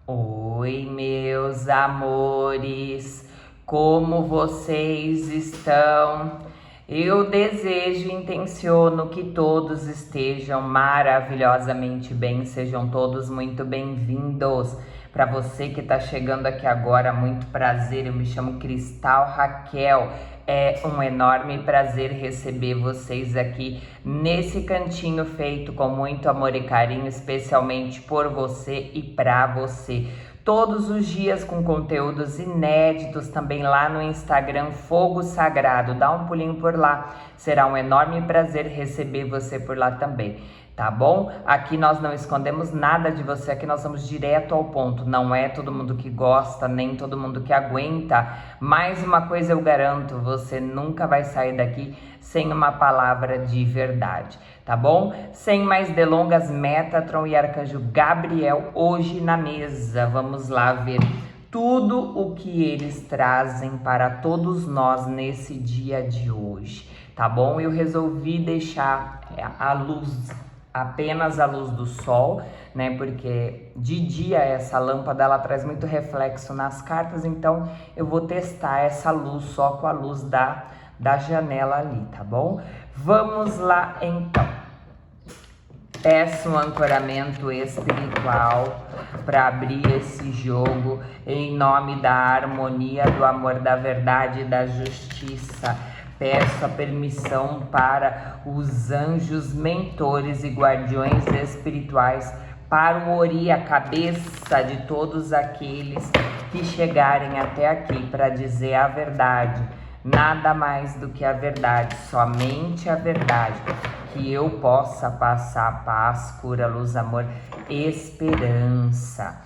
Oi, meus amores, como vocês estão? Eu desejo e intenciono que todos estejam maravilhosamente bem, sejam todos muito bem-vindos. Para você que está chegando aqui agora, muito prazer, eu me chamo Cristal Raquel. É um enorme prazer receber vocês aqui nesse cantinho feito com muito amor e carinho, especialmente por você e para você. Todos os dias com conteúdos inéditos também lá no Instagram Fogo Sagrado. Dá um pulinho por lá. Será um enorme prazer receber você por lá também. Tá bom? Aqui nós não escondemos nada de você, aqui nós vamos direto ao ponto. Não é todo mundo que gosta, nem todo mundo que aguenta. Mais uma coisa eu garanto, você nunca vai sair daqui sem uma palavra de verdade, tá bom? Sem mais delongas, Metatron e Arcanjo Gabriel hoje na mesa. Vamos lá ver tudo o que eles trazem para todos nós nesse dia de hoje, tá bom? Eu resolvi deixar a luz, apenas a luz do sol, né? Porque de dia essa lâmpada ela traz muito reflexo nas cartas, então eu vou testar essa luz só com a luz da janela ali, tá bom? Vamos lá então. Peço um ancoramento espiritual para abrir esse jogo em nome da harmonia, do amor, da verdade e da justiça. Peço a permissão para os anjos, mentores e guardiões espirituais, para o Ori, a cabeça de todos aqueles que chegarem até aqui para dizer a verdade. Nada mais do que a verdade, somente a verdade. Que eu possa passar paz, cura, luz, amor, esperança.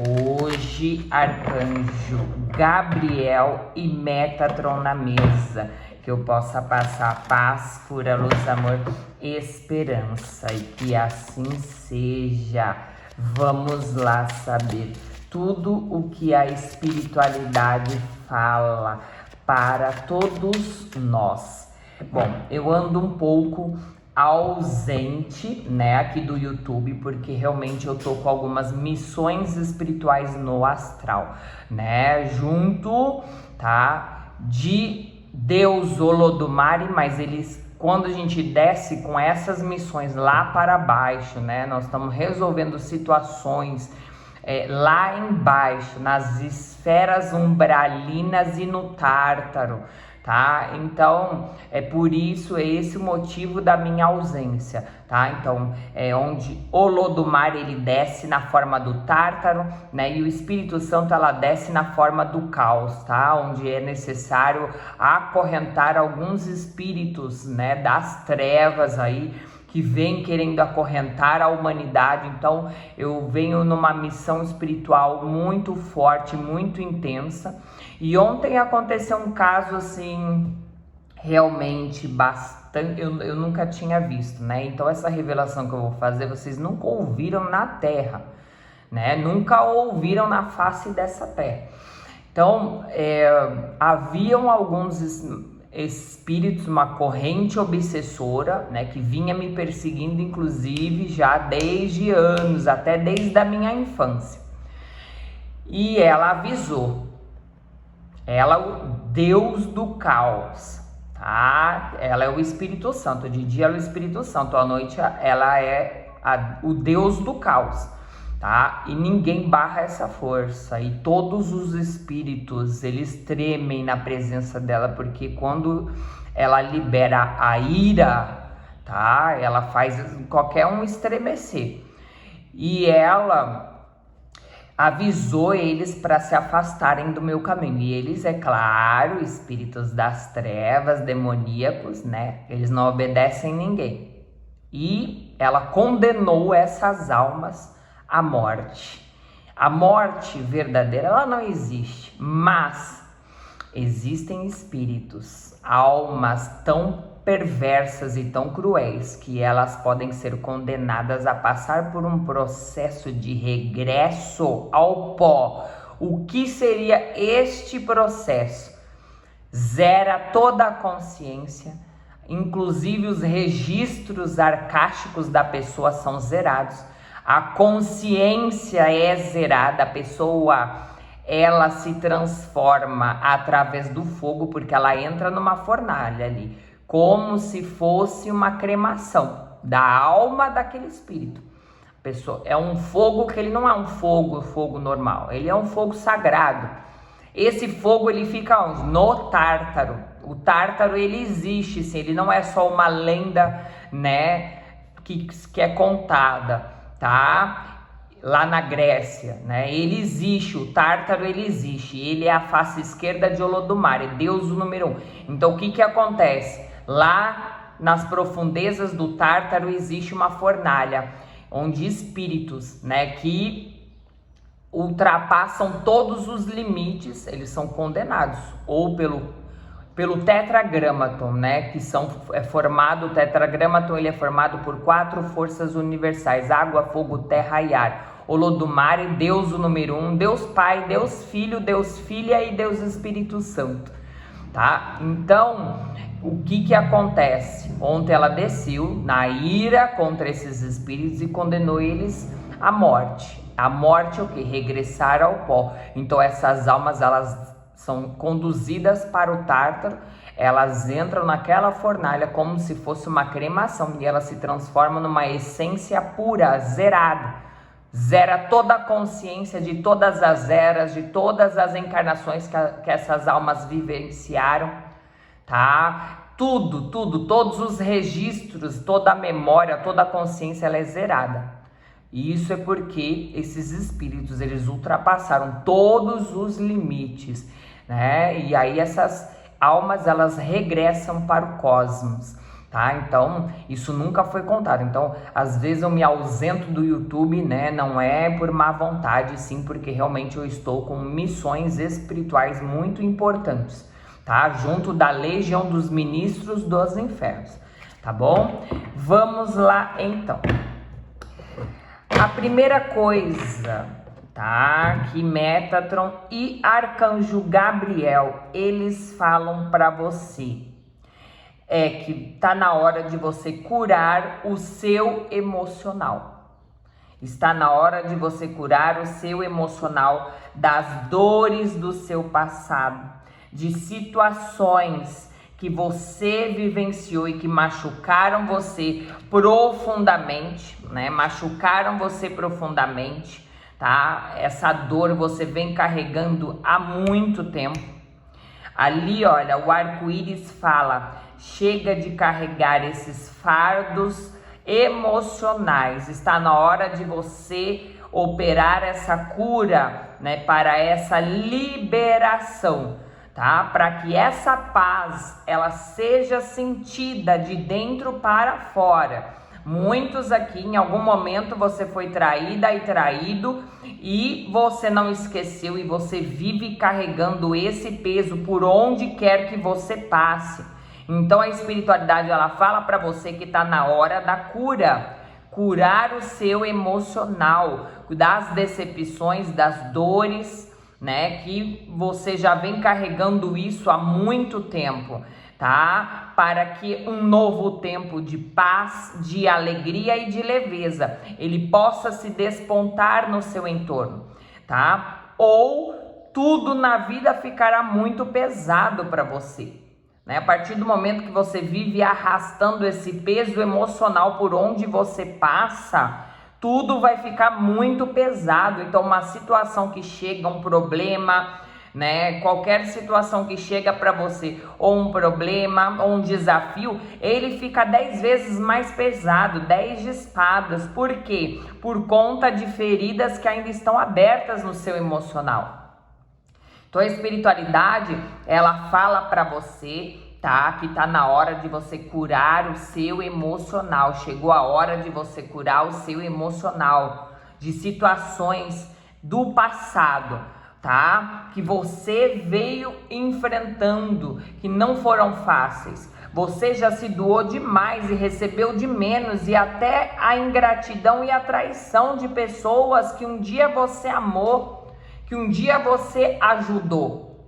Hoje, Arcanjo Gabriel e Metatron na mesa. Que eu possa passar paz, cura, luz, amor, esperança. E que assim seja. Vamos lá saber tudo o que a espiritualidade fala para todos nós. Bom, eu ando um pouco ausente, né, aqui do YouTube, porque realmente eu tô com algumas missões espirituais no astral, né, junto, tá, de Deus Olodumare, mas eles, quando a gente desce com essas missões lá para baixo, né, nós estamos resolvendo situações lá embaixo, nas esferas umbralinas e no Tártaro, tá? Então, é por isso, é esse o motivo da minha ausência, tá? Então, é onde Olodumare ele desce na forma do Tártaro, né? E o Espírito Santo ela desce na forma do caos, tá? Onde é necessário acorrentar alguns espíritos, né? Das trevas aí, que vem querendo acorrentar a humanidade. Então eu venho numa missão espiritual muito forte, muito intensa. E ontem aconteceu um caso assim, realmente bastante, eu nunca tinha visto, né? Então essa revelação que eu vou fazer, vocês nunca ouviram na Terra, né? Nunca ouviram na face dessa Terra. Então, haviam alguns espíritos, uma corrente obsessora, né, que vinha me perseguindo, inclusive, já desde anos, até desde a minha infância. E ela avisou. Ela, o Deus do caos, tá? Ela é o Espírito Santo. De dia ela é o Espírito Santo, à noite ela é o Deus do caos. Tá? E ninguém barra essa força, e todos os espíritos, eles tremem na presença dela, porque quando ela libera a ira, tá? Ela faz qualquer um estremecer. E ela avisou eles para se afastarem do meu caminho. E eles, é claro, espíritos das trevas, demoníacos, né? Eles não obedecem ninguém. E ela condenou essas almas a morte. A morte verdadeira, ela não existe, mas existem espíritos, almas tão perversas e tão cruéis que elas podem ser condenadas a passar por um processo de regresso ao pó. O que seria este processo? Zera toda a consciência, inclusive os registros arcásticos da pessoa são zerados. A consciência é zerada, a pessoa, ela se transforma através do fogo, porque ela entra numa fornalha ali, como se fosse uma cremação da alma daquele espírito. Pessoa, é um fogo que ele não é um fogo normal, ele é um fogo sagrado. Esse fogo ele fica onde? No Tártaro. O Tártaro ele existe, sim, ele não é só uma lenda, né, que é contada, tá? Lá na Grécia, né? Ele existe, o Tártaro ele existe, ele é a face esquerda de Olodumare, é Deus o número 1. Então o que que acontece? Lá nas profundezas do Tártaro existe uma fornalha, onde espíritos, né, que ultrapassam todos os limites, eles são condenados, ou pelo tetragramaton, né, que o tetragramaton ele é formado por 4 forças universais: água, fogo, terra e ar. Olodumare, Deus o número 1, Deus Pai, Deus Filho, Deus Filha e Deus Espírito Santo, tá? Então, o que acontece? Ontem ela desceu na ira contra esses espíritos e condenou eles à morte. A morte é o que? Regressar ao pó. Então essas almas, elas são conduzidas para o Tártaro, elas entram naquela fornalha como se fosse uma cremação e elas se transformam numa essência pura, zerada. Zera toda a consciência de todas as eras, de todas as encarnações que essas almas vivenciaram, tá? Tudo, todos os registros, toda a memória, toda a consciência, ela é zerada. E isso é porque esses espíritos, eles ultrapassaram todos os limites, né? E aí essas almas, elas regressam para o cosmos, tá? Então, isso nunca foi contado. Então, às vezes eu me ausento do YouTube, né? Não é por má vontade, sim, porque realmente eu estou com missões espirituais muito importantes, tá? Junto da legião dos ministros dos infernos, tá bom? Vamos lá, então. A primeira coisa, tá? Que Metatron e Arcanjo Gabriel, eles falam para você é que tá na hora de você curar o seu emocional. Está na hora de você curar o seu emocional das dores do seu passado, de situações que você vivenciou e que machucaram você profundamente, né? Machucaram você profundamente, tá? Essa dor você vem carregando há muito tempo. Ali, olha, o arco-íris fala: chega de carregar esses fardos emocionais. Está na hora de você operar essa cura, né, para essa liberação, tá? Para que essa paz, ela seja sentida de dentro para fora. Muitos aqui, em algum momento, você foi traída e traído e você não esqueceu e você vive carregando esse peso por onde quer que você passe. Então a espiritualidade, ela fala para você que está na hora da cura. Curar o seu emocional, das decepções, das dores, né? Que você já vem carregando isso há muito tempo, tá? Para que um novo tempo de paz, de alegria e de leveza, ele possa se despontar no seu entorno, tá? Ou tudo na vida ficará muito pesado para você, né? A partir do momento que você vive arrastando esse peso emocional por onde você passa, tudo vai ficar muito pesado. Então, uma situação que chega, um problema, né? Qualquer situação que chega para você, ou um problema, ou um desafio, ele fica 10 vezes mais pesado, 10 de espadas. Por quê? Por conta de feridas que ainda estão abertas no seu emocional. Então a espiritualidade, ela fala para você, tá? Que tá na hora de você curar o seu emocional. Chegou a hora de você curar o seu emocional de situações do passado, tá? Que você veio enfrentando, que não foram fáceis. Você já se doou demais e recebeu de menos, e até a ingratidão e a traição de pessoas que um dia você amou, que um dia você ajudou,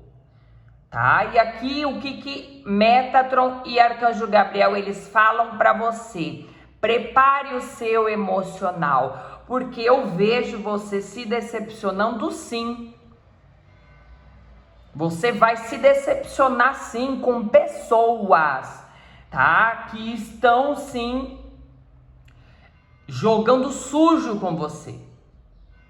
tá? E aqui o que Metatron e Arcanjo Gabriel, eles falam para você: prepare o seu emocional, porque eu vejo você se decepcionando sim. Você vai se decepcionar sim com pessoas, tá? Que estão sim jogando sujo com você,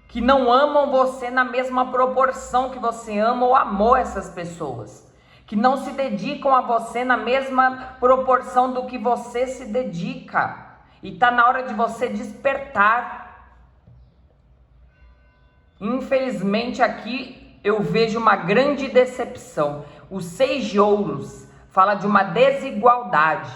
que não amam você na mesma proporção que você ama ou amou essas pessoas, que não se dedicam a você na mesma proporção do que você se dedica. E tá na hora de você despertar. Infelizmente aqui eu vejo uma grande decepção. O 6 de ouros fala de uma desigualdade.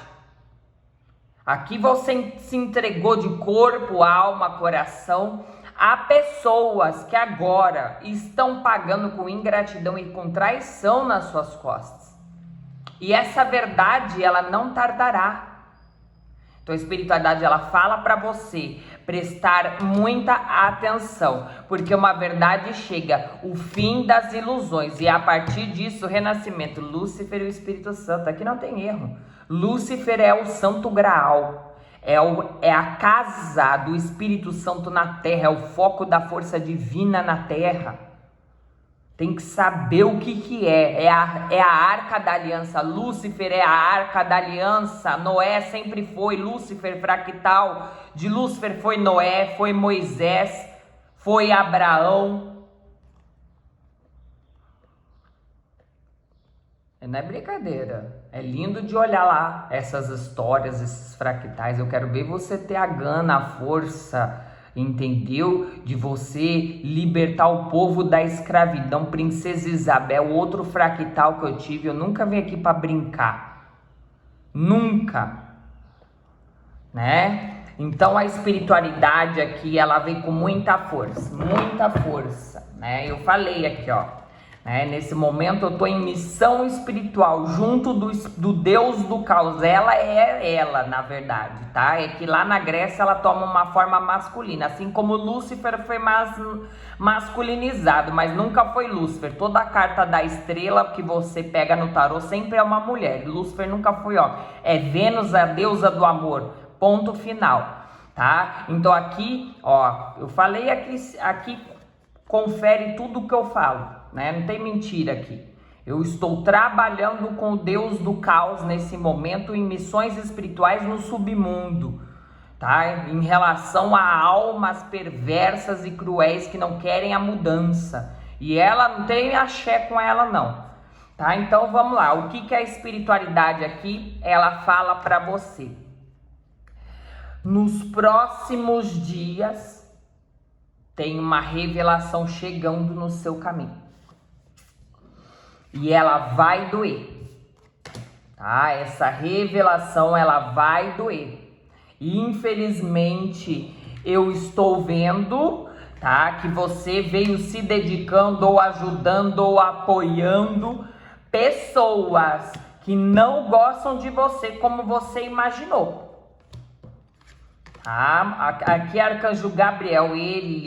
Aqui você se entregou de corpo, alma, coração a pessoas que agora estão pagando com ingratidão e com traição nas suas costas. E essa verdade, ela não tardará. Então a espiritualidade, ela fala para você prestar muita atenção, porque uma verdade chega, o fim das ilusões, e a partir disso o renascimento. Lúcifer e o Espírito Santo, aqui não tem erro. Lúcifer é o santo graal, é a casa do Espírito Santo na terra, é o foco da força divina na terra. Tem que saber o que é a arca da aliança. Lúcifer é a arca da aliança. Noé sempre foi Lúcifer fractal. De Lúcifer foi Noé, foi Moisés, foi Abraão. Não é brincadeira. É lindo de olhar lá essas histórias, esses fractais. Eu quero ver você ter a gana, a força, entendeu? De você libertar o povo da escravidão. Princesa Isabel, outro fractal que eu tive. Eu nunca vim aqui para brincar. Nunca. Né? Então a espiritualidade aqui, ela vem com muita força, né? Eu falei aqui, ó. Nesse momento eu tô em missão espiritual junto do Deus do caos. Ela é ela, na verdade, tá? É que lá na Grécia ela toma uma forma masculina, assim como Lúcifer foi masculinizado, mas nunca foi Lúcifer. Toda a carta da estrela que você pega no tarô sempre é uma mulher. Lúcifer nunca foi, ó. É Vênus, a deusa do amor. Ponto final, tá? Então aqui, ó, eu falei aqui confere tudo que eu falo. Não tem mentira aqui. Eu estou trabalhando com o Deus do caos nesse momento em missões espirituais no submundo, tá? Em relação a almas perversas e cruéis que não querem a mudança. E ela não tem axé com ela não, tá? Então vamos lá. O que a espiritualidade aqui, ela fala para você? Nos próximos dias tem uma revelação chegando no seu caminho. E ela vai doer, tá? Essa revelação, ela vai doer. E infelizmente, eu estou vendo, tá? Que você veio se dedicando, ou ajudando, ou apoiando pessoas que não gostam de você como você imaginou. Aqui Arcanjo Gabriel,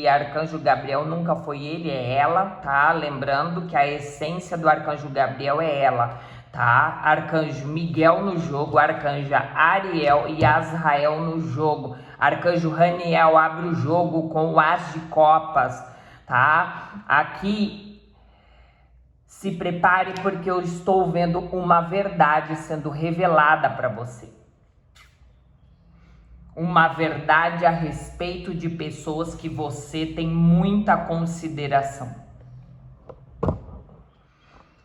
Arcanjo Gabriel nunca foi ele, é ela, tá? Lembrando que a essência do Arcanjo Gabriel é ela, tá? Arcanjo Miguel no jogo, Arcanja Ariel e Azrael no jogo. Arcanjo Raniel abre o jogo com o As de Copas, tá? Aqui, se prepare porque eu estou vendo uma verdade sendo revelada para você. Uma verdade a respeito de pessoas que você tem muita consideração.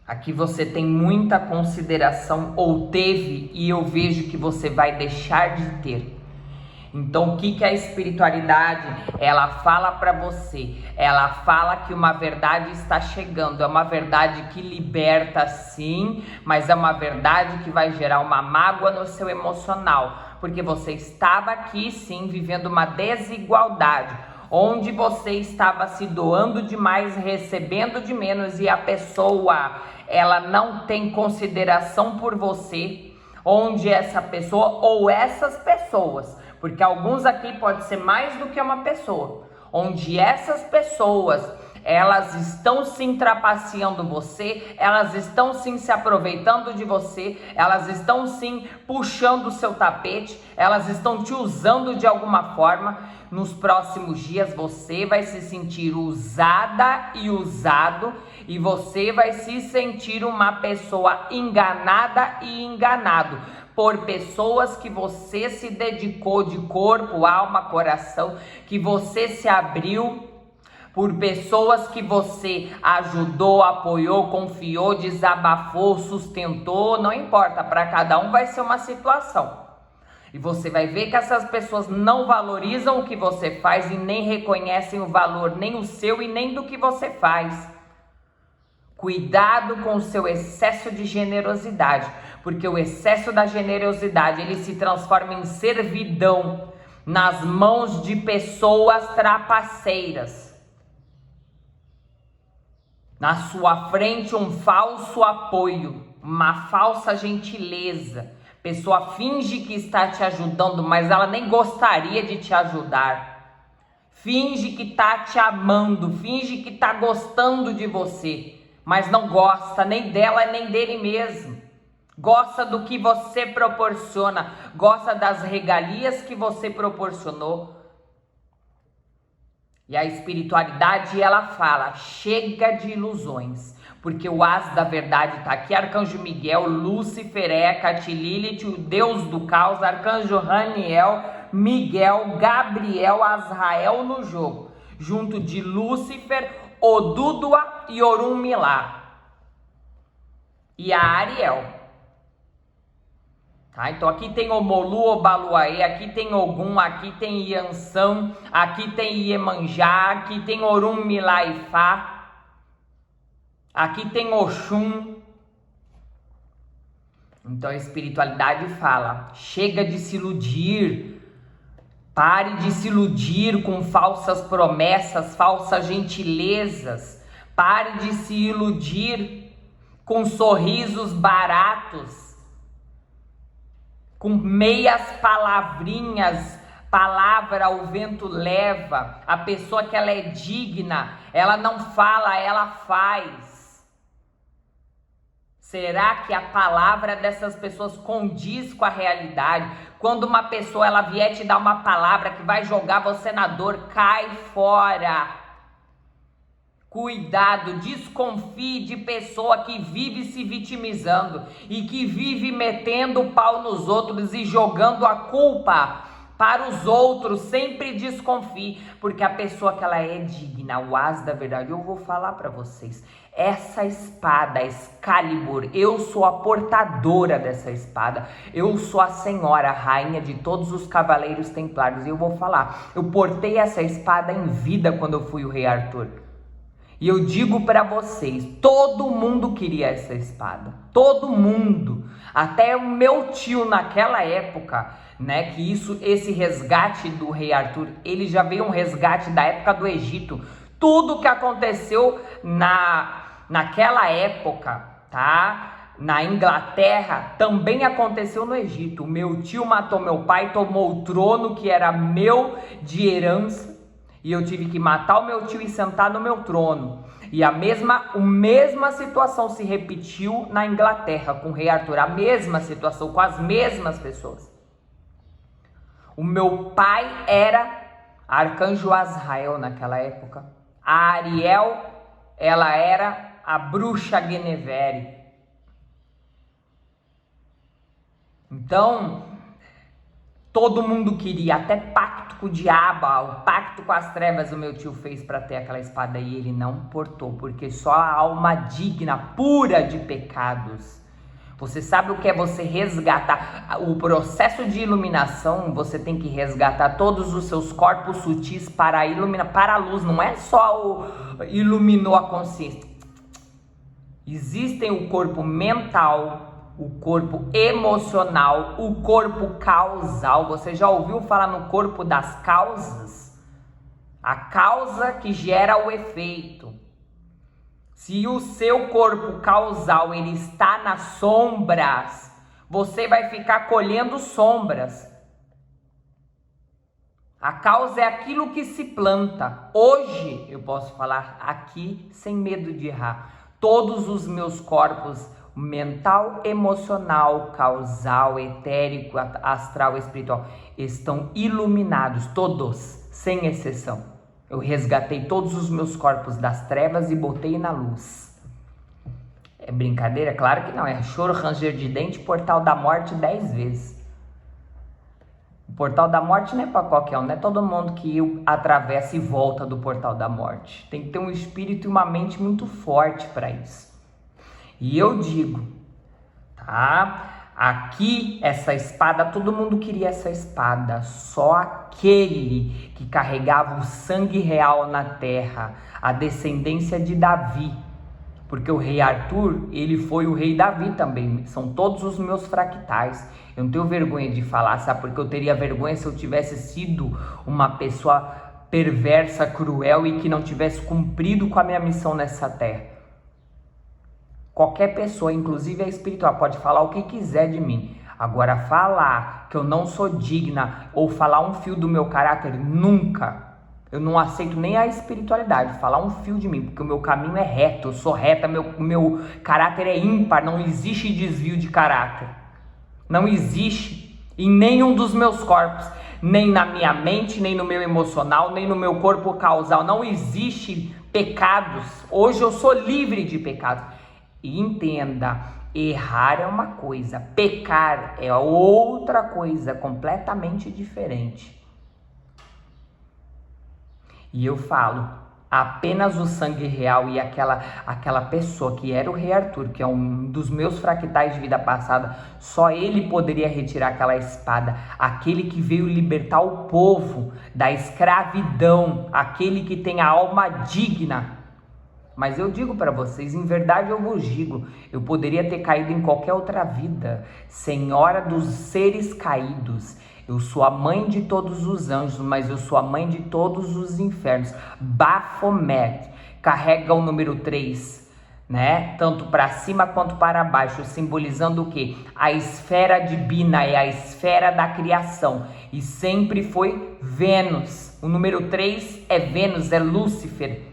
Aqui você tem muita consideração ou teve, e eu vejo que você vai deixar de ter. Então o que a espiritualidade, ela fala para você? Ela fala que uma verdade está chegando, é uma verdade que liberta sim, mas é uma verdade que vai gerar uma mágoa no seu emocional, porque você estava aqui sim vivendo uma desigualdade, onde você estava se doando demais, recebendo de menos, e a pessoa, ela não tem consideração por você, onde essa pessoa ou essas pessoas, porque alguns aqui pode ser mais do que uma pessoa, onde essas pessoas, elas estão sim trapaceando você, elas estão sim se aproveitando de você, elas estão sim puxando o seu tapete, elas estão te usando de alguma forma. Nos próximos dias você vai se sentir usada e usado, e você vai se sentir uma pessoa enganada e enganado por pessoas que você se dedicou de corpo, alma, coração, que você se abriu, por pessoas que você ajudou, apoiou, confiou, desabafou, sustentou, não importa, para cada um vai ser uma situação. E você vai ver que essas pessoas não valorizam o que você faz e nem reconhecem o valor, nem o seu e nem do que você faz. Cuidado com o seu excesso de generosidade, porque o excesso da generosidade, ele se transforma em servidão nas mãos de pessoas trapaceiras. Na sua frente, um falso apoio, uma falsa gentileza. Pessoa finge que está te ajudando, mas ela nem gostaria de te ajudar. Finge que está te amando, finge que está gostando de você, mas não gosta nem dela nem dele mesmo. Gosta do que você proporciona, gosta das regalias que você proporcionou. E a espiritualidade, ela fala, chega de ilusões, porque o as da verdade está aqui, Arcanjo Miguel, Lúcifer, Hecate, Lilith, o Deus do caos, Arcanjo Raniel, Miguel, Gabriel, Azrael no jogo, junto de Lúcifer, Odúdua e Orunmilá. E a Ariel. Tá? Então aqui tem Omolu, Obaluaê, aqui tem Ogum, aqui tem Iansã, aqui tem Iemanjá, aqui tem Orunmilá e Fá, aqui tem Oxum. Então a espiritualidade fala, chega de se iludir, pare de se iludir com falsas promessas, falsas gentilezas, pare de se iludir com sorrisos baratos, com meias palavrinhas, palavra o vento leva. A pessoa que ela é digna, ela não fala, ela faz. Será que a palavra dessas pessoas condiz com a realidade? Quando uma pessoa ela vier te dar uma palavra que vai jogar você na dor, cai fora. Cuidado, desconfie de pessoa que vive se vitimizando e que vive metendo o pau nos outros e jogando a culpa para os outros. Sempre desconfie, porque a pessoa que ela é digna, o as da verdade, eu vou falar para vocês, essa espada, Excalibur, eu sou a portadora dessa espada, eu sou a senhora, a rainha de todos os cavaleiros templários, e eu vou falar, eu portei essa espada em vida quando eu fui o rei Arthur. E eu digo para vocês, todo mundo queria essa espada, todo mundo, até o meu tio naquela época, né, que esse resgate do rei Arthur, ele já veio um resgate da época do Egito, tudo que aconteceu naquela época, tá, na Inglaterra, também aconteceu no Egito. O meu tio matou meu pai, tomou o trono que era meu de herança, e eu tive que matar o meu tio e sentar no meu trono. E a mesma situação se repetiu na Inglaterra com o rei Arthur. A mesma situação, com as mesmas pessoas. O meu pai era Arcanjo Azrael naquela época. A Ariel, ela era a bruxa Guinevere. Então, todo mundo queria, até pacto com o diabo, o pacto com as trevas o meu tio fez para ter aquela espada e ele não portou, porque só a alma digna, pura de pecados. Você sabe o que é você resgatar? O processo de iluminação, você tem que resgatar todos os seus corpos sutis para iluminar, para a luz, não é só iluminou a consciência. Existem o corpo mental, o corpo emocional, o corpo causal. Você já ouviu falar no corpo das causas? A causa que gera o efeito. Se o seu corpo causal ele está nas sombras, você vai ficar colhendo sombras. A causa é aquilo que se planta. Hoje, eu posso falar aqui sem medo de errar. Todos os meus corpos, mental, emocional, causal, etérico, astral, espiritual, estão iluminados, todos, sem exceção. Eu resgatei todos os meus corpos das trevas e botei na luz. É brincadeira? Claro que não, é choro, ranger de dente, portal da morte 10 vezes. O portal da morte não é para qualquer um, não é todo mundo que atravessa e volta do portal da morte. Tem que ter um espírito e uma mente muito forte para isso. E eu digo, tá? Aqui, essa espada, todo mundo queria essa espada, só aquele que carregava o sangue real na terra, a descendência de Davi. Porque o rei Arthur, ele foi o rei Davi também, são todos os meus fractais. Eu não tenho vergonha de falar, sabe? Porque eu teria vergonha se eu tivesse sido uma pessoa perversa, cruel e que não tivesse cumprido com a minha missão nessa terra. Qualquer pessoa, inclusive a espiritual, pode falar o que quiser de mim. Agora, falar que eu não sou digna ou falar um fio do meu caráter, nunca. Eu não aceito nem a espiritualidade, falar um fio de mim, porque o meu caminho é reto, eu sou reta, meu caráter é ímpar, não existe desvio de caráter. Não existe em nenhum dos meus corpos, nem na minha mente, nem no meu emocional, nem no meu corpo causal. Não existe pecados. Hoje eu sou livre de pecados. E entenda, errar é uma coisa, pecar é outra coisa, completamente diferente. E eu falo, apenas o sangue real e aquela pessoa que era o rei Arthur, que é um dos meus fractais de vida passada, só ele poderia retirar aquela espada, aquele que veio libertar o povo da escravidão, aquele que tem a alma digna. Mas eu digo para vocês, em verdade eu vos digo, eu poderia ter caído em qualquer outra vida, Senhora dos seres caídos. Eu sou a mãe de todos os anjos, mas eu sou a mãe de todos os infernos. Baphomet carrega o número 3, né? Tanto para cima quanto para baixo, simbolizando o quê? A esfera divina, é a esfera da criação. E sempre foi Vênus. O número 3 é Vênus, é Lúcifer.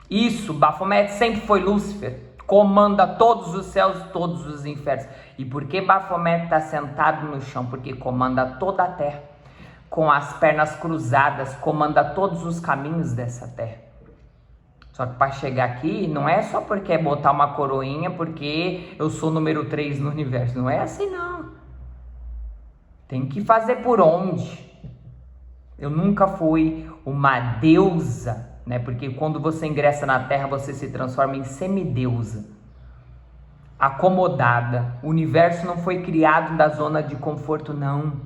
Isso, Baphomet sempre foi Lúcifer. Comanda todos os céus e todos os infernos. E por que Baphomet está sentado no chão? Porque comanda toda a terra. Com as pernas cruzadas, comanda todos os caminhos dessa terra. Só que para chegar aqui, não é só porque é botar uma coroinha, porque eu sou o número 3 no universo. Não é assim, não. Tem que fazer por onde. Eu nunca fui uma deusa, né? Porque quando você ingressa na Terra, você se transforma em semideusa, acomodada. O universo não foi criado da zona de conforto, não.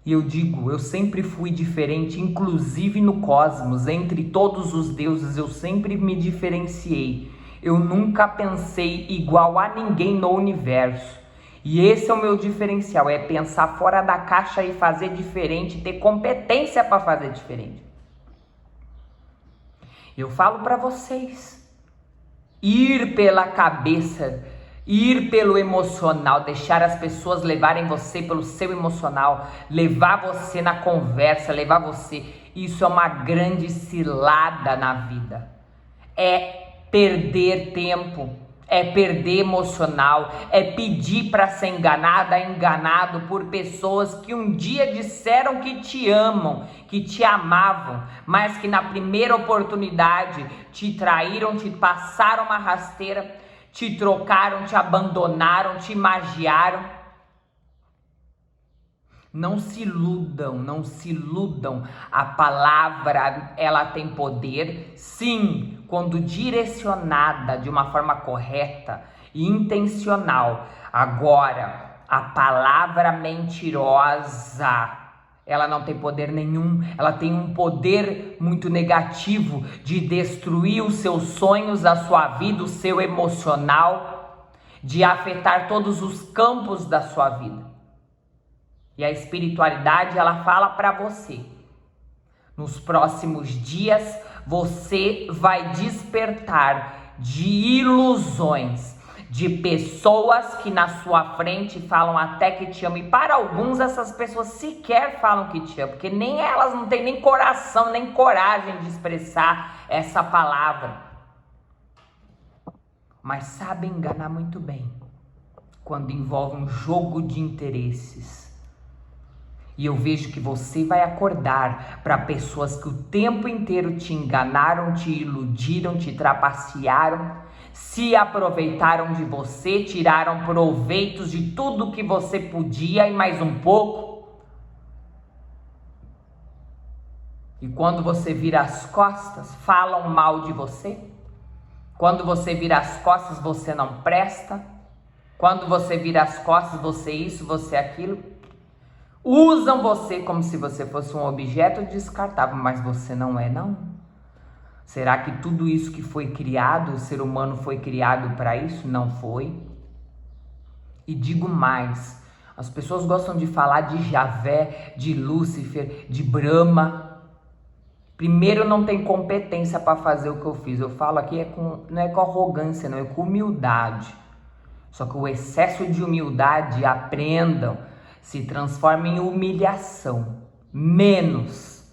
E eu digo, eu sempre fui diferente, inclusive no cosmos, entre todos os deuses, eu sempre me diferenciei. Eu nunca pensei igual a ninguém no universo. E esse é o meu diferencial, é pensar fora da caixa e fazer diferente, ter competência para fazer diferente. Eu falo para vocês, ir pela cabeça, ir pelo emocional, deixar as pessoas levarem você pelo seu emocional, levar você na conversa, levar você, isso é uma grande cilada na vida. É perder tempo, é perder emocional, é pedir para ser enganado por pessoas que um dia disseram que te amam, que te amavam, mas que na primeira oportunidade te traíram, te passaram uma rasteira, te trocaram, te abandonaram, te magiaram. Não se iludam, não se iludam. A palavra, ela tem poder, sim, quando direcionada de uma forma correta e intencional. Agora, a palavra mentirosa, ela não tem poder nenhum. Ela tem um poder muito negativo de destruir os seus sonhos, a sua vida, o seu emocional, de afetar todos os campos da sua vida. E a espiritualidade, ela fala para você, nos próximos dias, você vai despertar de ilusões, de pessoas que na sua frente falam até que te amam. E para alguns essas pessoas sequer falam que te amam, porque nem elas não têm nem coração, nem coragem de expressar essa palavra. Mas sabem enganar muito bem quando envolve um jogo de interesses. E eu vejo que você vai acordar para pessoas que o tempo inteiro te enganaram, te iludiram, te trapacearam, se aproveitaram de você, tiraram proveitos de tudo que você podia e mais um pouco. E quando você vira as costas, falam mal de você. Quando você vira as costas, você não presta. Quando você vira as costas, você isso, você aquilo. Usam você como se você fosse um objeto descartável, mas você não é, não. Será que tudo isso que foi criado, o ser humano foi criado para isso? Não foi. E digo mais, as pessoas gostam de falar de Javé, de Lúcifer, de Brahma. Primeiro, não tem competência para fazer o que eu fiz. Eu falo aqui não é com arrogância, não, é com humildade. Só que o excesso de humildade, aprendam, se transforma em humilhação. Menos.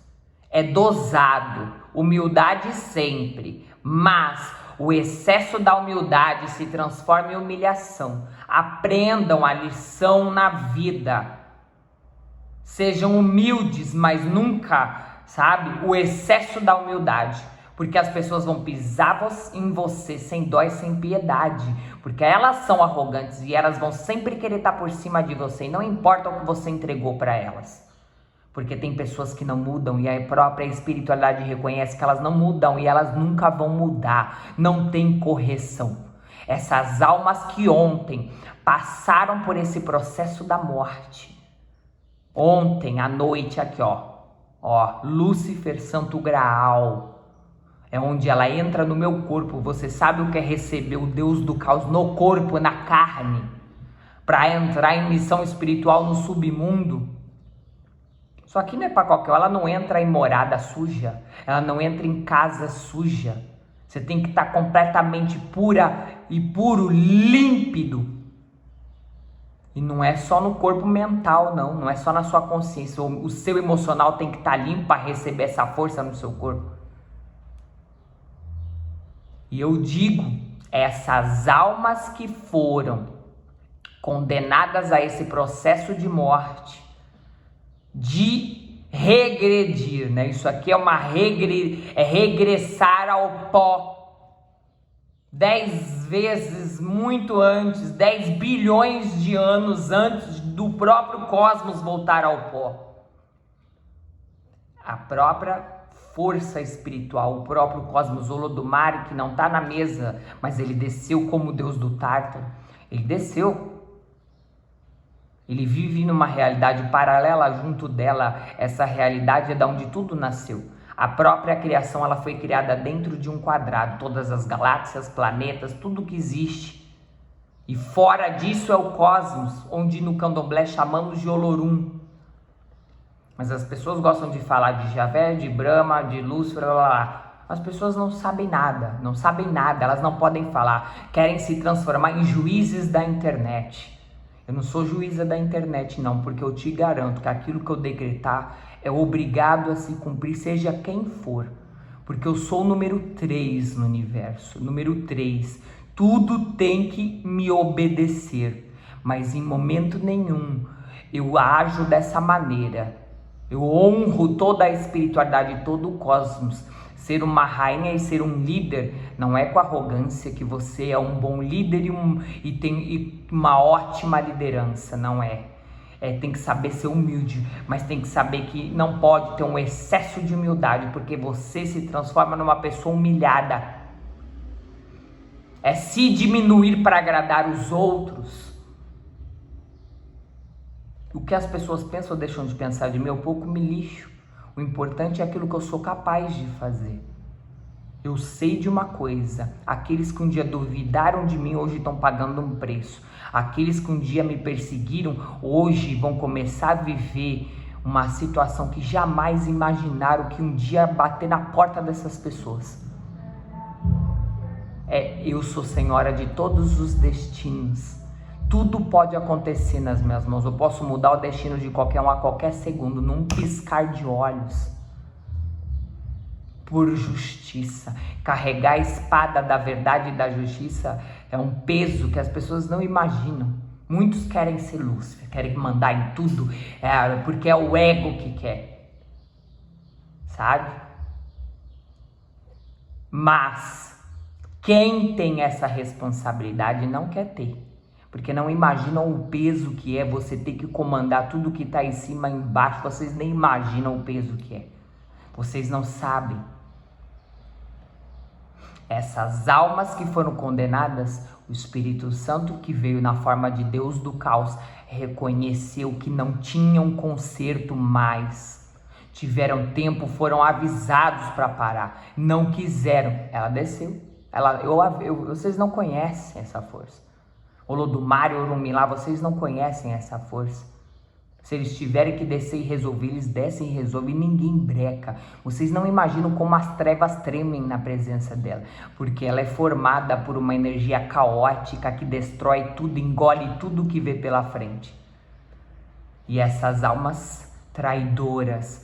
É dosado. Humildade sempre. Mas o excesso da humildade se transforma em humilhação. Aprendam a lição na vida. Sejam humildes, mas nunca, sabe, o excesso da humildade. Porque as pessoas vão pisar em você sem dó e sem piedade. Porque elas são arrogantes e elas vão sempre querer estar por cima de você. E não importa o que você entregou para elas. Porque tem pessoas que não mudam e a própria espiritualidade reconhece que elas não mudam e elas nunca vão mudar. Não tem correção. Essas almas que ontem passaram por esse processo da morte. Ontem, à noite, aqui, ó, Lúcifer, Santo Graal. É onde ela entra no meu corpo. Você sabe o que é receber o Deus do caos no corpo, na carne, para entrar em missão espiritual no submundo. Só que não é para qualquer, ela não entra em morada suja, ela não entra em casa suja. Você tem que estar completamente pura e puro, límpido. E não é só no corpo mental, não é só na sua consciência. O seu emocional tem que estar limpo para receber essa força no seu corpo. E eu digo, essas almas que foram condenadas a esse processo de morte, de regredir, né? Isso aqui é regressar ao pó. 10 vezes muito antes, 10 bilhões de anos antes do próprio cosmos voltar ao pó. A própria força espiritual, o próprio cosmos Olodumare, que não está na mesa, mas ele desceu como Deus do Tártaro. Ele desceu. Ele vive numa realidade paralela junto dela. Essa realidade é da onde tudo nasceu. A própria criação, ela foi criada dentro de um quadrado. Todas as galáxias, planetas, tudo que existe. E fora disso é o cosmos, onde no candomblé chamamos de Olorum. Mas as pessoas gostam de falar de Javé, de Brahma, de Lúcifer, blá, blá, blá. As pessoas não sabem nada, elas não podem falar. Querem se transformar em juízes da internet. Eu não sou juíza da internet, não, porque eu te garanto que aquilo que eu decretar é obrigado a se cumprir, seja quem for. Porque eu sou o número 3 no universo, número 3. Tudo tem que me obedecer, mas em momento nenhum eu ajo dessa maneira. Eu honro toda a espiritualidade, todo o cosmos. Ser uma rainha e ser um líder não é com arrogância que você é um bom líder e tem uma ótima liderança, não é. Tem que saber ser humilde, mas tem que saber que não pode ter um excesso de humildade, porque você se transforma numa pessoa humilhada. É se diminuir para agradar os outros. O que as pessoas pensam ou deixam de pensar de mim, eu pouco me lixo. O importante é aquilo que eu sou capaz de fazer. Eu sei de uma coisa, aqueles que um dia duvidaram de mim, hoje estão pagando um preço. Aqueles que um dia me perseguiram, hoje vão começar a viver uma situação que jamais imaginaram que um dia bater na porta dessas pessoas. Eu sou senhora de todos os destinos. Tudo pode acontecer nas minhas mãos. Eu posso mudar o destino de qualquer um a qualquer segundo, num piscar de olhos. Por justiça. Carregar a espada da verdade e da justiça é um peso que as pessoas não imaginam. Muitos querem ser Lúcifer, querem mandar em tudo, porque é o ego que quer. Sabe? Mas quem tem essa responsabilidade não quer ter. Porque não imaginam o peso que é você ter que comandar tudo que está em cima e embaixo. Vocês nem imaginam o peso que é. Vocês não sabem. Essas almas que foram condenadas, o Espírito Santo, que veio na forma de Deus do caos, reconheceu que não tinham conserto mais. Tiveram tempo, foram avisados para parar. Não quiseram. Ela desceu. Vocês não conhecem essa força. Olodumare, Orunmila, vocês não conhecem essa força. Se eles tiverem que descer e resolver, eles descem e resolvem, ninguém breca. Vocês não imaginam como as trevas tremem na presença dela, porque ela é formada por uma energia caótica que destrói tudo, engole tudo que vê pela frente. E essas almas traidoras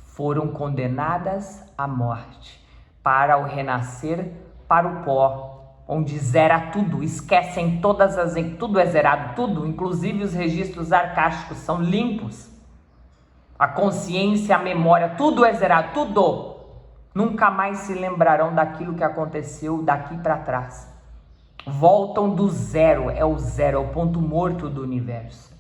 foram condenadas à morte, para o renascer para o pó, onde zera tudo, esquecem tudo é zerado, tudo, inclusive os registros arcásticos são limpos. A consciência, a memória, tudo é zerado, tudo. Nunca mais se lembrarão daquilo que aconteceu daqui para trás. Voltam do zero, é o ponto morto do universo.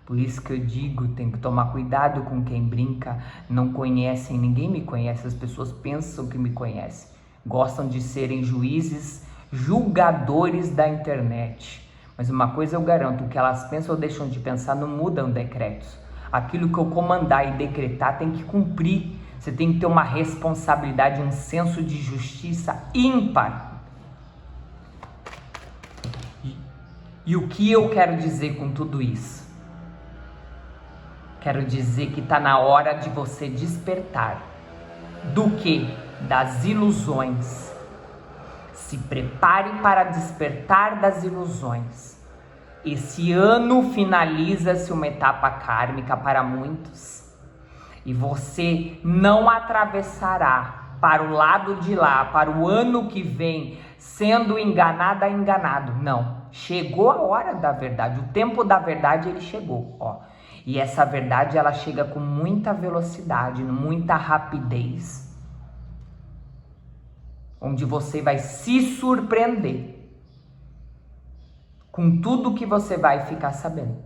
Por isso que eu digo, tem que tomar cuidado com quem brinca, não conhecem, ninguém me conhece, as pessoas pensam que me conhecem. Gostam de serem juízes, julgadores da internet. Mas uma coisa eu garanto, o que elas pensam ou deixam de pensar não mudam decretos. Aquilo que eu comandar e decretar tem que cumprir. Você tem que ter uma responsabilidade, um senso de justiça ímpar. E o que eu quero dizer com tudo isso? Quero dizer que está na hora de você despertar. Do que? Das ilusões. Se prepare para despertar das ilusões. Esse ano finaliza-se uma etapa kármica para muitos. E você não atravessará para o lado de lá, para o ano que vem, sendo enganado. Não. Chegou a hora da verdade. O tempo da verdade, ele chegou. E essa verdade, ela chega com muita velocidade, muita rapidez. Onde você vai se surpreender com tudo que você vai ficar sabendo.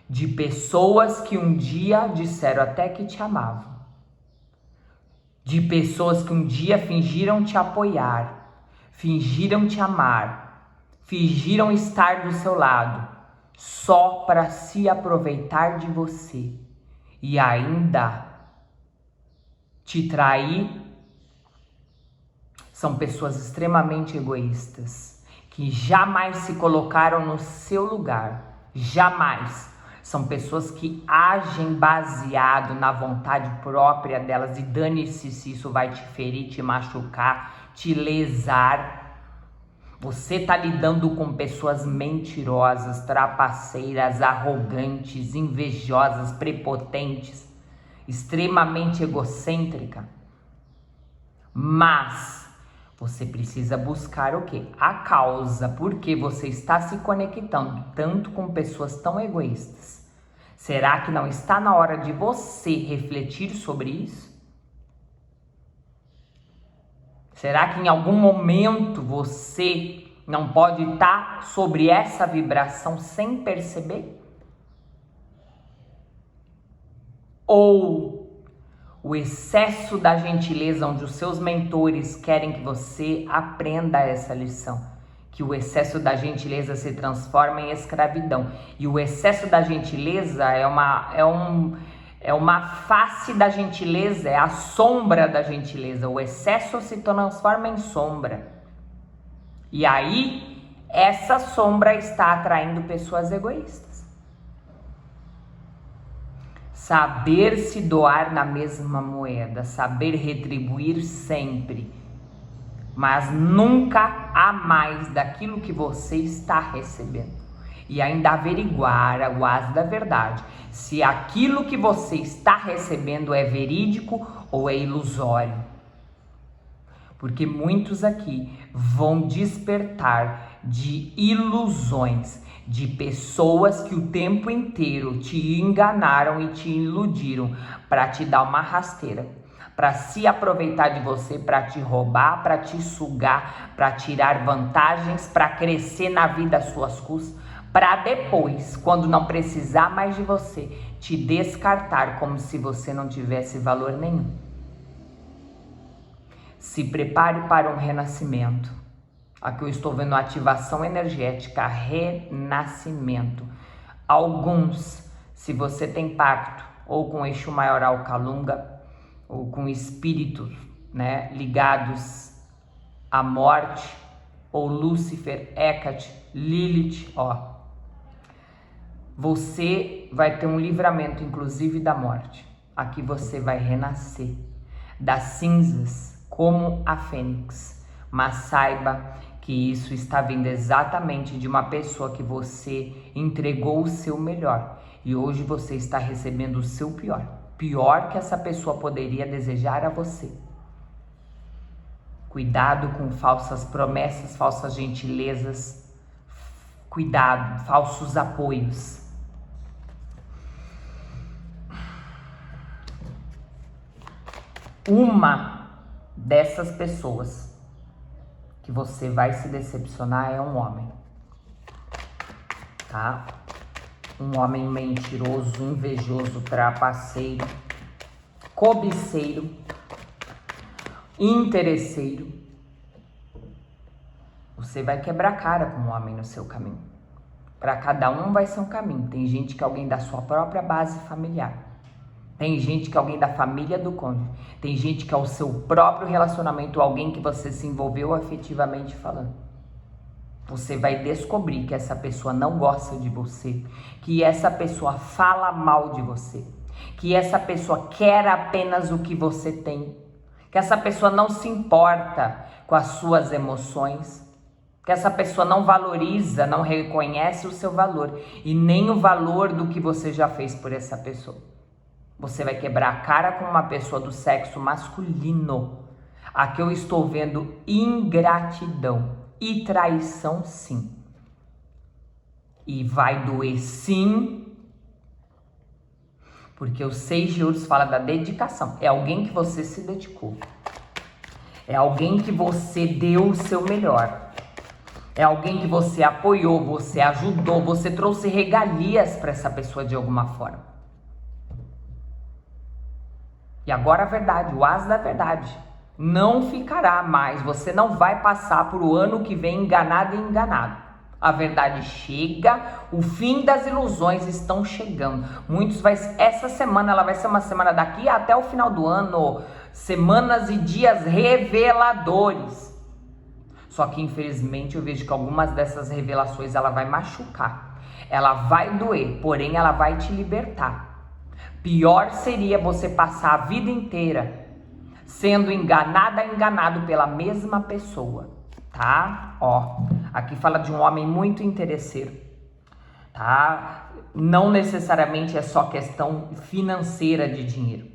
De pessoas que um dia disseram até que te amavam. De pessoas que um dia fingiram te apoiar, fingiram te amar, fingiram estar do seu lado, só para se aproveitar de você e ainda te trair. São pessoas extremamente egoístas, que jamais se colocaram no seu lugar, jamais. São pessoas que agem baseado na vontade própria delas e dane-se se isso vai te ferir, te machucar, te lesar. Você está lidando com pessoas mentirosas, trapaceiras, arrogantes, invejosas, prepotentes, extremamente egocêntrica. Mas você precisa buscar o quê? A causa, porque você está se conectando tanto com pessoas tão egoístas. Será que não está na hora de você refletir sobre isso? Será que em algum momento você não pode estar sobre essa vibração sem perceber? Ou o excesso da gentileza, onde os seus mentores querem que você aprenda essa lição, que o excesso da gentileza se transforma em escravidão. E o excesso da gentileza é uma face da gentileza, é a sombra da gentileza. O excesso se transforma em sombra. E aí, essa sombra está atraindo pessoas egoístas. Saber se doar na mesma moeda, saber retribuir sempre, mas nunca a mais daquilo que você está recebendo. E ainda averiguar o as da verdade, se aquilo que você está recebendo é verídico ou é ilusório. Porque muitos aqui vão despertar de ilusões, de pessoas que o tempo inteiro te enganaram e te iludiram para te dar uma rasteira, para se aproveitar de você, para te roubar, para te sugar, para tirar vantagens, para crescer na vida às suas custas, para depois, quando não precisar mais de você, te descartar como se você não tivesse valor nenhum. Se prepare para um renascimento. Aqui eu estou vendo ativação energética, renascimento. Alguns, se você tem pacto ou com o Exu Maioral Kalunga, ou com espíritos, né, ligados à morte, ou Lúcifer, Hecate, Lilith, ó. Você vai ter um livramento, inclusive, da morte. Aqui você vai renascer das cinzas, como a fênix. Mas saiba que isso está vindo exatamente de uma pessoa que você entregou o seu melhor. E hoje você está recebendo o seu pior. Pior que essa pessoa poderia desejar a você. Cuidado com falsas promessas, falsas gentilezas. Cuidado, falsos apoios. Uma dessas pessoas que você vai se decepcionar é um homem, tá? Um homem mentiroso, invejoso, trapaceiro, cobiceiro, interesseiro. Você vai quebrar a cara com um homem no seu caminho. Para cada um vai ser um caminho. Tem gente que é alguém da sua própria base familiar. Tem gente que é alguém da família do cônjuge. Tem gente que é o seu próprio relacionamento, alguém que você se envolveu afetivamente falando. Você vai descobrir que essa pessoa não gosta de você, que essa pessoa fala mal de você, que essa pessoa quer apenas o que você tem, que essa pessoa não se importa com as suas emoções, que essa pessoa não valoriza, não reconhece o seu valor e nem o valor do que você já fez por essa pessoa. Você vai quebrar a cara com uma pessoa do sexo masculino. Aqui eu estou vendo ingratidão e traição, sim. E vai doer, sim. Porque o 6 de ouros fala da dedicação. É alguém que você se dedicou. É alguém que você deu o seu melhor. É alguém que você apoiou, você ajudou, você trouxe regalias para essa pessoa de alguma forma. E agora a verdade, o as da verdade. Não ficará mais, você não vai passar por o ano que vem enganado e enganado. A verdade chega, o fim das ilusões estão chegando. Essa semana ela vai ser uma semana daqui até o final do ano, semanas e dias reveladores. Só que infelizmente eu vejo que algumas dessas revelações ela vai machucar, ela vai doer, porém ela vai te libertar. Pior seria você passar a vida inteira sendo enganado pela mesma pessoa, tá? Ó, aqui fala de um homem muito interesseiro, tá? Não necessariamente é só questão financeira de dinheiro.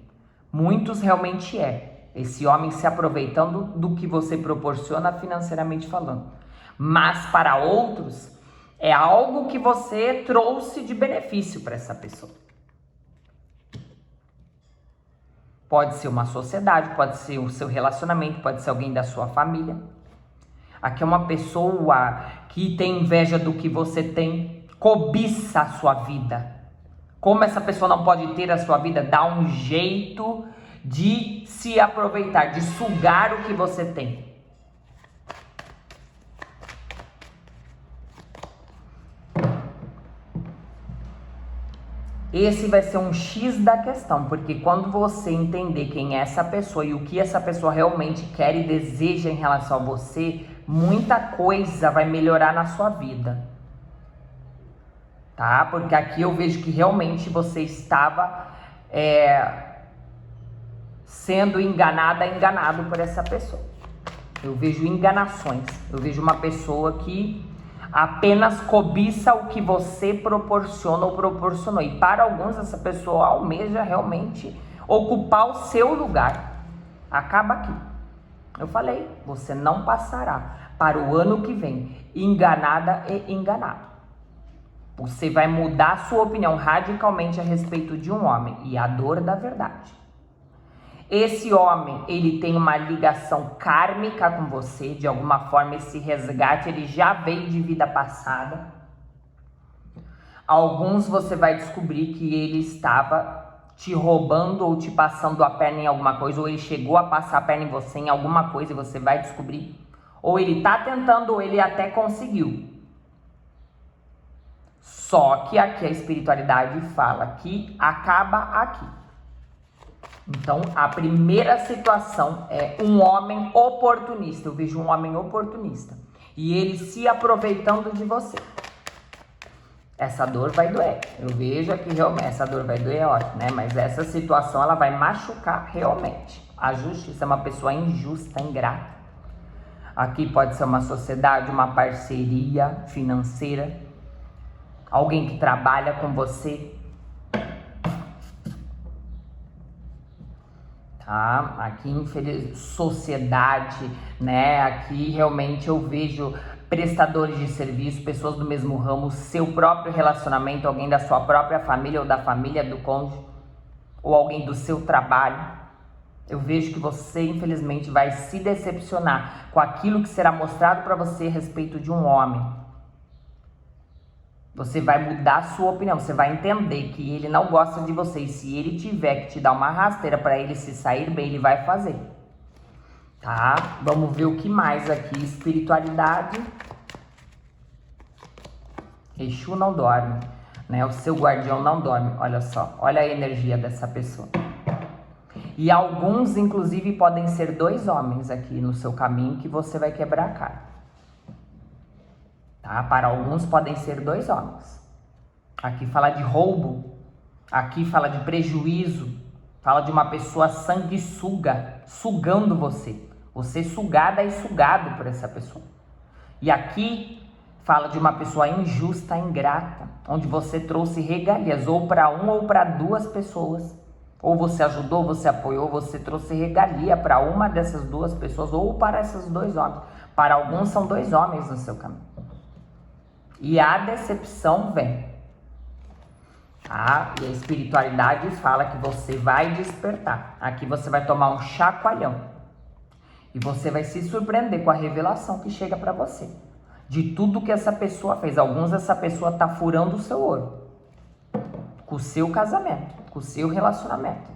Muitos realmente é. Esse homem se aproveitando do que você proporciona financeiramente falando. Mas para outros, é algo que você trouxe de benefício para essa pessoa. Pode ser uma sociedade, pode ser o seu relacionamento, pode ser alguém da sua família. Aqui é uma pessoa que tem inveja do que você tem, cobiça a sua vida. Como essa pessoa não pode ter a sua vida, dá um jeito de se aproveitar, de sugar o que você tem. Esse vai ser um X da questão, porque quando você entender quem é essa pessoa e o que essa pessoa realmente quer e deseja em relação a você, muita coisa vai melhorar na sua vida, tá? Porque aqui eu vejo que realmente você estava sendo enganado por essa pessoa. Eu vejo enganações. Eu vejo uma pessoa que apenas cobiça o que você proporciona ou proporcionou. E para alguns, essa pessoa almeja realmente ocupar o seu lugar. Acaba aqui. Eu falei, você não passará para o ano que vem enganada e enganado. Você vai mudar sua opinião radicalmente a respeito de um homem e a dor da verdade. Esse homem, ele tem uma ligação kármica com você, de alguma forma esse resgate ele já veio de vida passada. Alguns você vai descobrir que ele estava te roubando ou te passando a perna em alguma coisa, ou ele chegou a passar a perna em você em alguma coisa e você vai descobrir. Ou ele tá tentando, ou ele até conseguiu. Só que aqui a espiritualidade fala que acaba aqui. Então, a primeira situação é um homem oportunista. Eu vejo um homem oportunista. E ele se aproveitando de você. Essa dor vai doer. Eu vejo aqui realmente, essa dor vai doer, é ótimo, né? Mas essa situação, ela vai machucar realmente. A justiça é uma pessoa injusta, ingrata. Aqui pode ser uma sociedade, uma parceria financeira. Alguém que trabalha com você. Tá? Aqui, infelizmente, sociedade, né? Aqui realmente eu vejo prestadores de serviço, pessoas do mesmo ramo, seu próprio relacionamento, alguém da sua própria família ou da família do cônjuge, ou alguém do seu trabalho. Eu vejo que você, infelizmente, vai se decepcionar com aquilo que será mostrado para você a respeito de um homem. Você vai mudar a sua opinião, você vai entender que ele não gosta de você. E se ele tiver que te dar uma rasteira para ele se sair bem, ele vai fazer. Tá? Vamos ver o que mais aqui. Espiritualidade. Exu não dorme, né? O seu guardião não dorme. Olha só, olha a energia dessa pessoa. E alguns, inclusive, podem ser 2 homens aqui no seu caminho que você vai quebrar a cara. Tá? Para alguns podem ser 2 homens. Aqui fala de roubo. Aqui fala de prejuízo. Fala de uma pessoa sanguessuga, sugando você. Você sugada e sugado por essa pessoa. E aqui fala de uma pessoa injusta, ingrata, onde você trouxe regalias ou para um ou para 2 pessoas. Ou você ajudou, você apoiou, você trouxe regalia para uma dessas 2 pessoas ou para esses 2 homens. Para alguns são 2 homens no seu caminho. E a decepção vem. E a espiritualidade fala que você vai despertar. Aqui você vai tomar um chacoalhão. E você vai se surpreender com a revelação que chega para você. De tudo que essa pessoa fez. Alguns essa pessoa tá furando o seu ouro. Com o seu casamento. Com o seu relacionamento.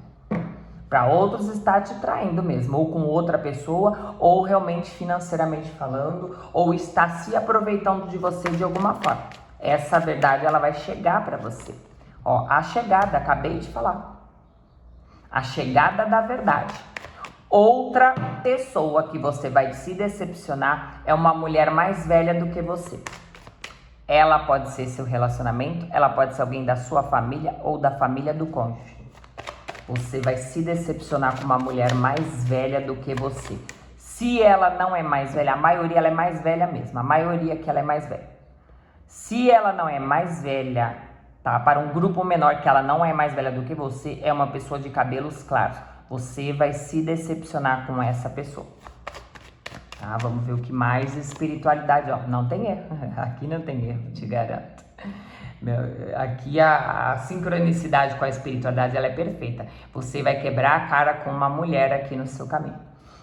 Para outros está te traindo mesmo. Ou com outra pessoa. Ou realmente financeiramente falando. Ou está se aproveitando de você de alguma forma. Essa verdade ela vai chegar para você. Ó, a chegada, acabei de falar. A chegada da verdade. Outra pessoa que você vai se decepcionar é uma mulher mais velha do que você. Ela pode ser seu relacionamento, ela pode ser alguém da sua família ou da família do cônjuge. Você vai se decepcionar com uma mulher mais velha do que você. Se ela não é mais velha, a maioria ela é mais velha mesmo. A maioria que ela é mais velha. Se ela não é mais velha, tá? Para um grupo menor que ela não é mais velha do que você, é uma pessoa de cabelos claros. Você vai se decepcionar com essa pessoa. Tá? Vamos ver o que mais. Espiritualidade, ó. Não tem erro. Aqui não tem erro, te garanto. Aqui a sincronicidade com a espiritualidade ela é perfeita. Você vai quebrar a cara com uma mulher aqui no seu caminho.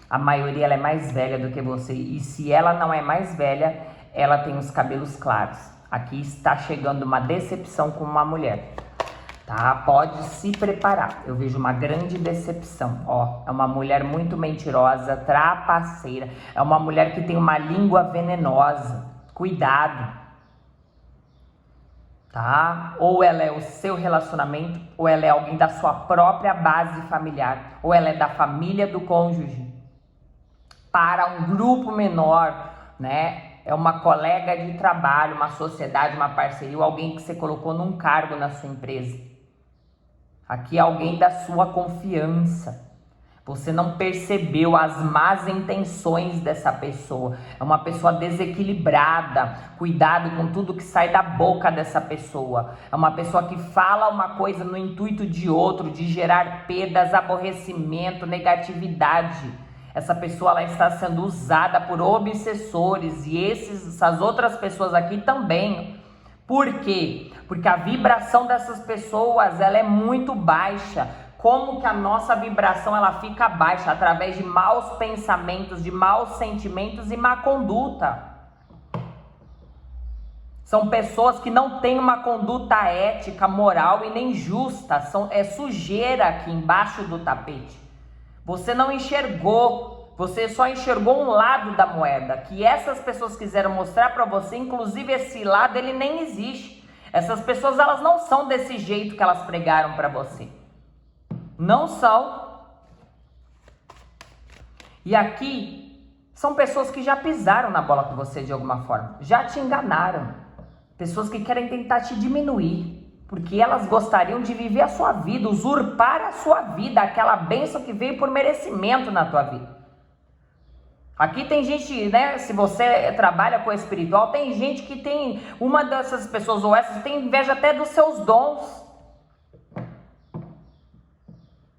A maioria ela é mais velha do que você. E se ela não é mais velha, ela tem os cabelos claros. Aqui está chegando uma decepção com uma mulher. Tá? Pode se preparar. Eu vejo uma grande decepção. Ó, é uma mulher muito mentirosa, trapaceira. É uma mulher que tem uma língua venenosa. Cuidado. Tá? Ou ela é o seu relacionamento, ou ela é alguém da sua própria base familiar, ou ela é da família do cônjuge. Para um grupo menor, né? É uma colega de trabalho, uma sociedade, uma parceria, ou alguém que você colocou num cargo na sua empresa. Aqui é alguém da sua confiança. Você não percebeu as más intenções dessa pessoa. É uma pessoa desequilibrada. Cuidado com tudo que sai da boca dessa pessoa. É uma pessoa que fala uma coisa no intuito de outro, de gerar perdas, aborrecimento, negatividade. Essa pessoa ela está sendo usada por obsessores e essas outras pessoas aqui também. Por quê? Porque a vibração dessas pessoas ela é muito baixa. Como que a nossa vibração ela fica baixa? Através de maus pensamentos, de maus sentimentos e má conduta. São pessoas que não têm uma conduta ética, moral e nem justa. É sujeira aqui embaixo do tapete. Você não enxergou, você só enxergou um lado da moeda, que essas pessoas quiseram mostrar para você, inclusive esse lado ele nem existe. Essas pessoas elas não são desse jeito que elas pregaram para você. Não são. E aqui são pessoas que já pisaram na bola com você de alguma forma, já te enganaram. Pessoas que querem tentar te diminuir. Porque elas gostariam de viver a sua vida, usurpar a sua vida, aquela bênção que veio por merecimento na tua vida. Aqui tem gente, né, se você trabalha com o espiritual, tem gente que tem, uma dessas pessoas ou essas, tem inveja até dos seus dons.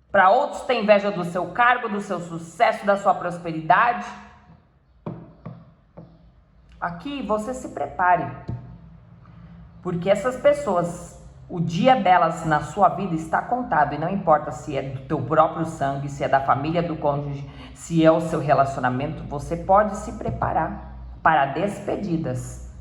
Para outros tem inveja do seu cargo, do seu sucesso, da sua prosperidade. Aqui você se prepare. Porque essas pessoas... O dia delas na sua vida está contado e não importa se é do teu próprio sangue, se é da família do cônjuge, se é o seu relacionamento, você pode se preparar para despedidas.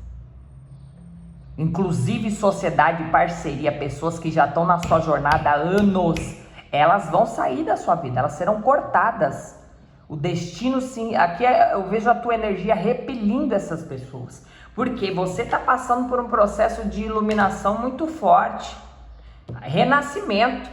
Inclusive sociedade e parceria, pessoas que já estão na sua jornada há anos, elas vão sair da sua vida, elas serão cortadas. O destino sim, aqui eu vejo a tua energia repelindo essas pessoas. Porque você está passando por um processo de iluminação muito forte. Renascimento.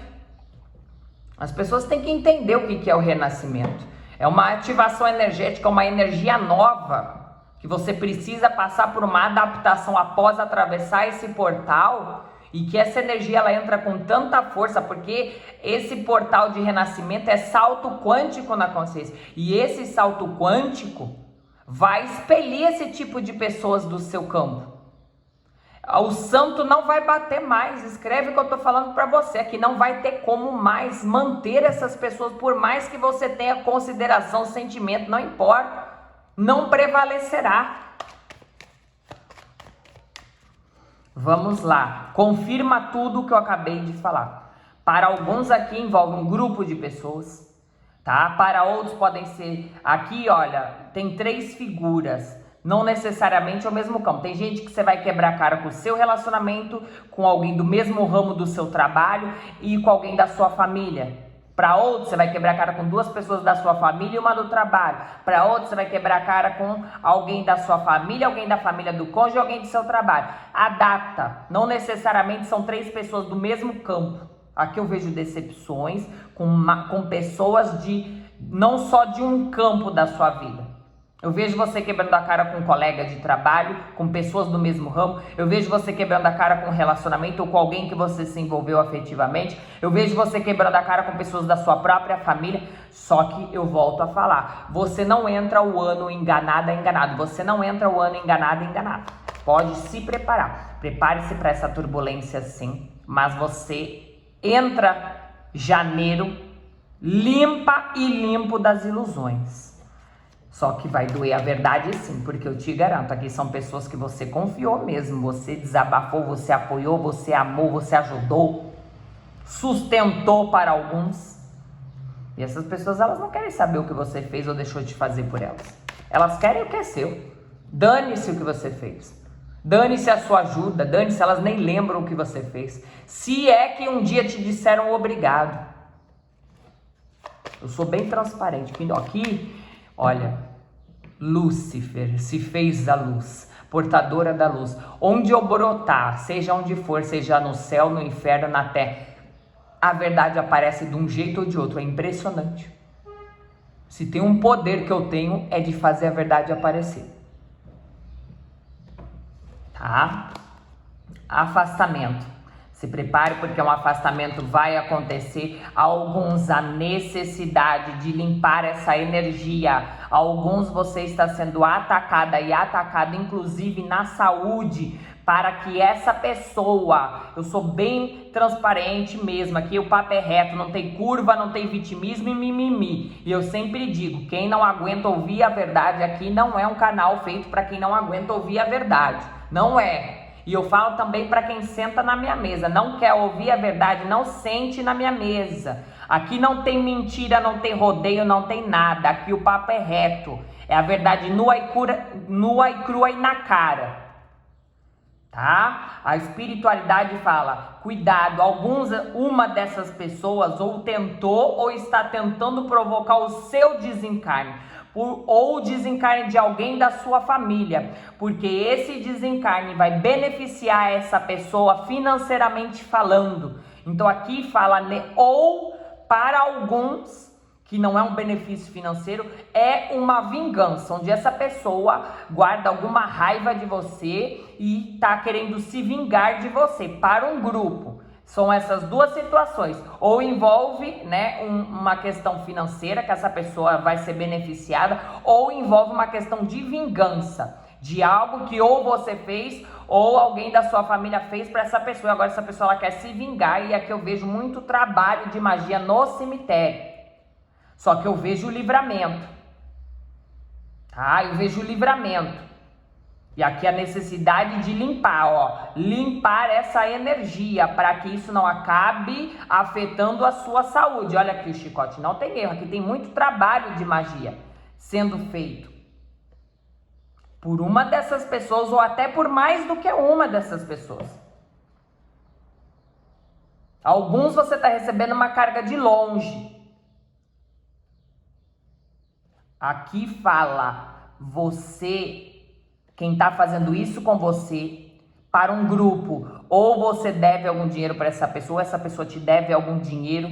As pessoas têm que entender o que é o renascimento. É uma ativação energética, uma energia nova. Que você precisa passar por uma adaptação após atravessar esse portal. E que essa energia ela entra com tanta força. Porque esse portal de renascimento é salto quântico na consciência. E esse salto quântico... vai expelir esse tipo de pessoas do seu campo. O santo não vai bater mais. Escreve o que eu estou falando para você. Que não vai ter como mais manter essas pessoas. Por mais que você tenha consideração, sentimento, não importa. Não prevalecerá. Vamos lá. Confirma tudo o que eu acabei de falar. Para alguns aqui envolve um grupo de pessoas. Tá? Para outros podem ser, aqui olha, tem 3 figuras, não necessariamente é o mesmo campo. Tem gente que você vai quebrar a cara com o seu relacionamento, com alguém do mesmo ramo do seu trabalho e com alguém da sua família. Para outros você vai quebrar a cara com 2 pessoas da sua família e uma do trabalho. Para outros você vai quebrar a cara com alguém da sua família, alguém da família do cônjuge, alguém do seu trabalho. Adapta, não necessariamente são 3 pessoas do mesmo campo. Aqui eu vejo decepções com pessoas não só de um campo da sua vida. Eu vejo você quebrando a cara com um colega de trabalho, com pessoas do mesmo ramo. Eu vejo você quebrando a cara com um relacionamento ou com alguém que você se envolveu afetivamente. Eu vejo você quebrando a cara com pessoas da sua própria família. Só que eu volto a falar, você não entra o ano enganado. Você não entra o ano enganado. Pode se preparar. Prepare-se para essa turbulência sim, mas você... entra janeiro limpa e limpo das ilusões. Só que vai doer a verdade sim, porque eu te garanto, aqui são pessoas que você confiou mesmo, você desabafou, você apoiou, você amou, você ajudou, sustentou para alguns. E essas pessoas, elas não querem saber o que você fez ou deixou de fazer por elas. Elas querem o que é seu. Dane-se o que você fez. Dane-se a sua ajuda, dane-se, elas nem lembram o que você fez. Se é que um dia te disseram obrigado. Eu sou bem transparente. Aqui, olha, Lúcifer se fez a luz, portadora da luz. Onde eu brotar, seja onde for, seja no céu, no inferno, na terra, a verdade aparece de um jeito ou de outro. É impressionante. Se tem um poder que eu tenho, é de fazer a verdade aparecer. Tá? Afastamento. Se prepare porque um afastamento vai acontecer. Alguns a necessidade de limpar essa energia. Alguns você está sendo atacada e atacado inclusive na saúde, para que essa pessoa, eu sou bem transparente mesmo, aqui o papo é reto, não tem curva, não tem vitimismo e mimimi. E eu sempre digo, quem não aguenta ouvir a verdade aqui não é um canal feito para quem não aguenta ouvir a verdade. Não é. E eu falo também para quem senta na minha mesa, não quer ouvir a verdade, não sente na minha mesa. Aqui não tem mentira, não tem rodeio, não tem nada. Aqui o papo é reto. É a verdade nua e crua e na cara. Tá? A espiritualidade fala, cuidado, uma dessas pessoas ou tentou ou está tentando provocar o seu desencarne. Ou o desencarne de alguém da sua família, porque esse desencarne vai beneficiar essa pessoa financeiramente falando. Então aqui fala, ou para alguns, que não é um benefício financeiro, é uma vingança, onde essa pessoa guarda alguma raiva de você e está querendo se vingar de você, para um grupo. São essas duas situações, ou envolve, né, uma questão financeira, que essa pessoa vai ser beneficiada, ou envolve uma questão de vingança, de algo que ou você fez, ou alguém da sua família fez para essa pessoa. Agora essa pessoa ela quer se vingar, e aqui eu vejo muito trabalho de magia no cemitério. Só que eu vejo o livramento, tá? Eu vejo o livramento. E aqui a necessidade de limpar, ó, limpar essa energia para que isso não acabe afetando a sua saúde. Olha aqui o chicote, não tem erro, aqui tem muito trabalho de magia sendo feito por uma dessas pessoas ou até por mais do que uma dessas pessoas. Alguns você está recebendo uma carga de longe. Aqui fala, quem está fazendo isso com você, para um grupo, ou você deve algum dinheiro para essa pessoa te deve algum dinheiro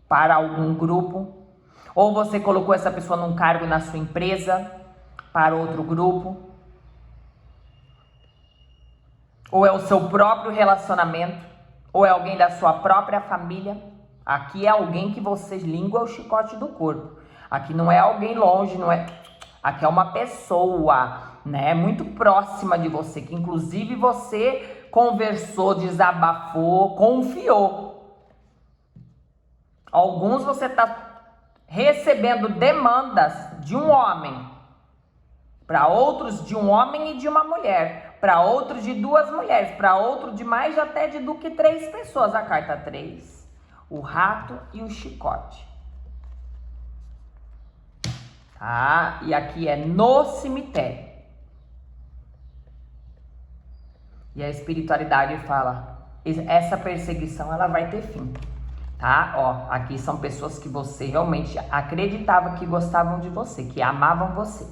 para algum grupo, ou você colocou essa pessoa num cargo na sua empresa, para outro grupo, ou é o seu próprio relacionamento, ou é alguém da sua própria família. Aqui é alguém que você língua o chicote do corpo. Aqui não é alguém longe, não é... Aqui é uma pessoa, né, muito próxima de você, que inclusive você conversou, desabafou, confiou. Alguns você está recebendo demandas de um homem, para outros de um homem e de uma mulher, para outros de duas mulheres, para outro de mais até do que 3 pessoas. A carta 3, o rato e o chicote. Tá? E aqui é no cemitério. E a espiritualidade fala, essa perseguição ela vai ter fim, tá? Ó, aqui são pessoas que você realmente acreditava que gostavam de você, que amavam você.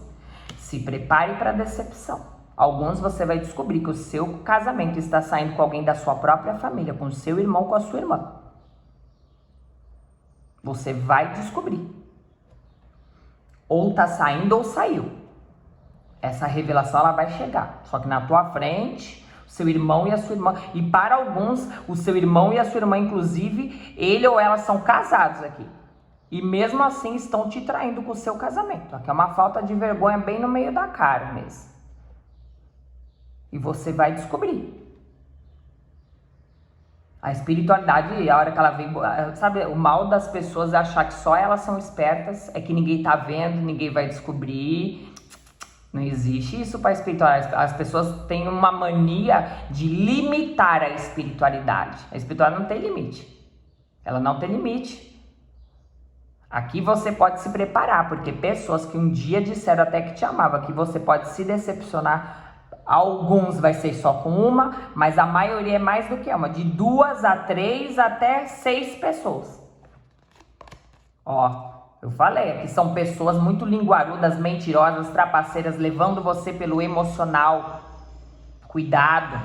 Se prepare para a decepção. Alguns você vai descobrir que o seu casamento está saindo com alguém da sua própria família, com o seu irmão, com a sua irmã. Você vai descobrir. Ou tá saindo ou saiu. Essa revelação ela vai chegar. Só que na tua frente, o seu irmão e a sua irmã. E para alguns, o seu irmão e a sua irmã, inclusive, ele ou ela são casados aqui. E mesmo assim estão te traindo com o seu casamento. Aqui é uma falta de vergonha bem no meio da cara mesmo. E você vai descobrir. A espiritualidade, a hora que ela vem... Sabe, o mal das pessoas é achar que só elas são espertas, é que ninguém tá vendo, ninguém vai descobrir. Não existe isso para a espiritualidade. As pessoas têm uma mania de limitar a espiritualidade. A espiritualidade não tem limite. Ela não tem limite. Aqui você pode se preparar, porque pessoas que um dia disseram até que te amavam, que você pode se decepcionar. Alguns vai ser só com uma, mas a maioria é mais do que uma. De 2 a 3 até 6 pessoas. Ó, eu falei, aqui são pessoas muito linguarudas, mentirosas, trapaceiras, levando você pelo emocional. Cuidado.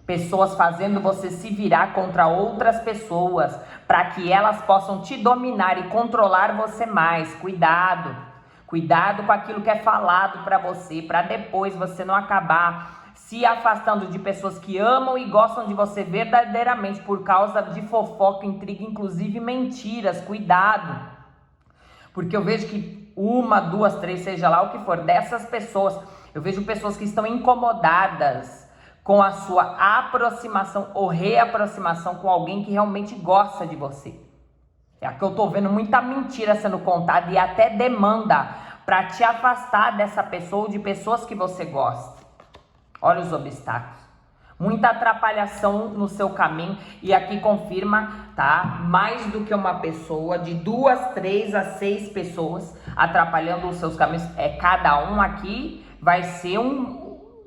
Pessoas fazendo você se virar contra outras pessoas, para que elas possam te dominar e controlar você mais. Cuidado. Cuidado com aquilo que é falado para você, para depois você não acabar se afastando de pessoas que amam e gostam de você verdadeiramente por causa de fofoca, intriga, inclusive mentiras. Cuidado, porque eu vejo que uma, duas, três, seja lá o que for, dessas pessoas, eu vejo pessoas que estão incomodadas com a sua aproximação ou reaproximação com alguém que realmente gosta de você. É que eu tô vendo muita mentira sendo contada e até demanda para te afastar dessa pessoa ou de pessoas que você gosta. Olha os obstáculos. Muita atrapalhação no seu caminho. E aqui confirma, tá? Mais do que uma pessoa, de 2, 3 a 6 pessoas atrapalhando os seus caminhos. Cada um aqui vai ser um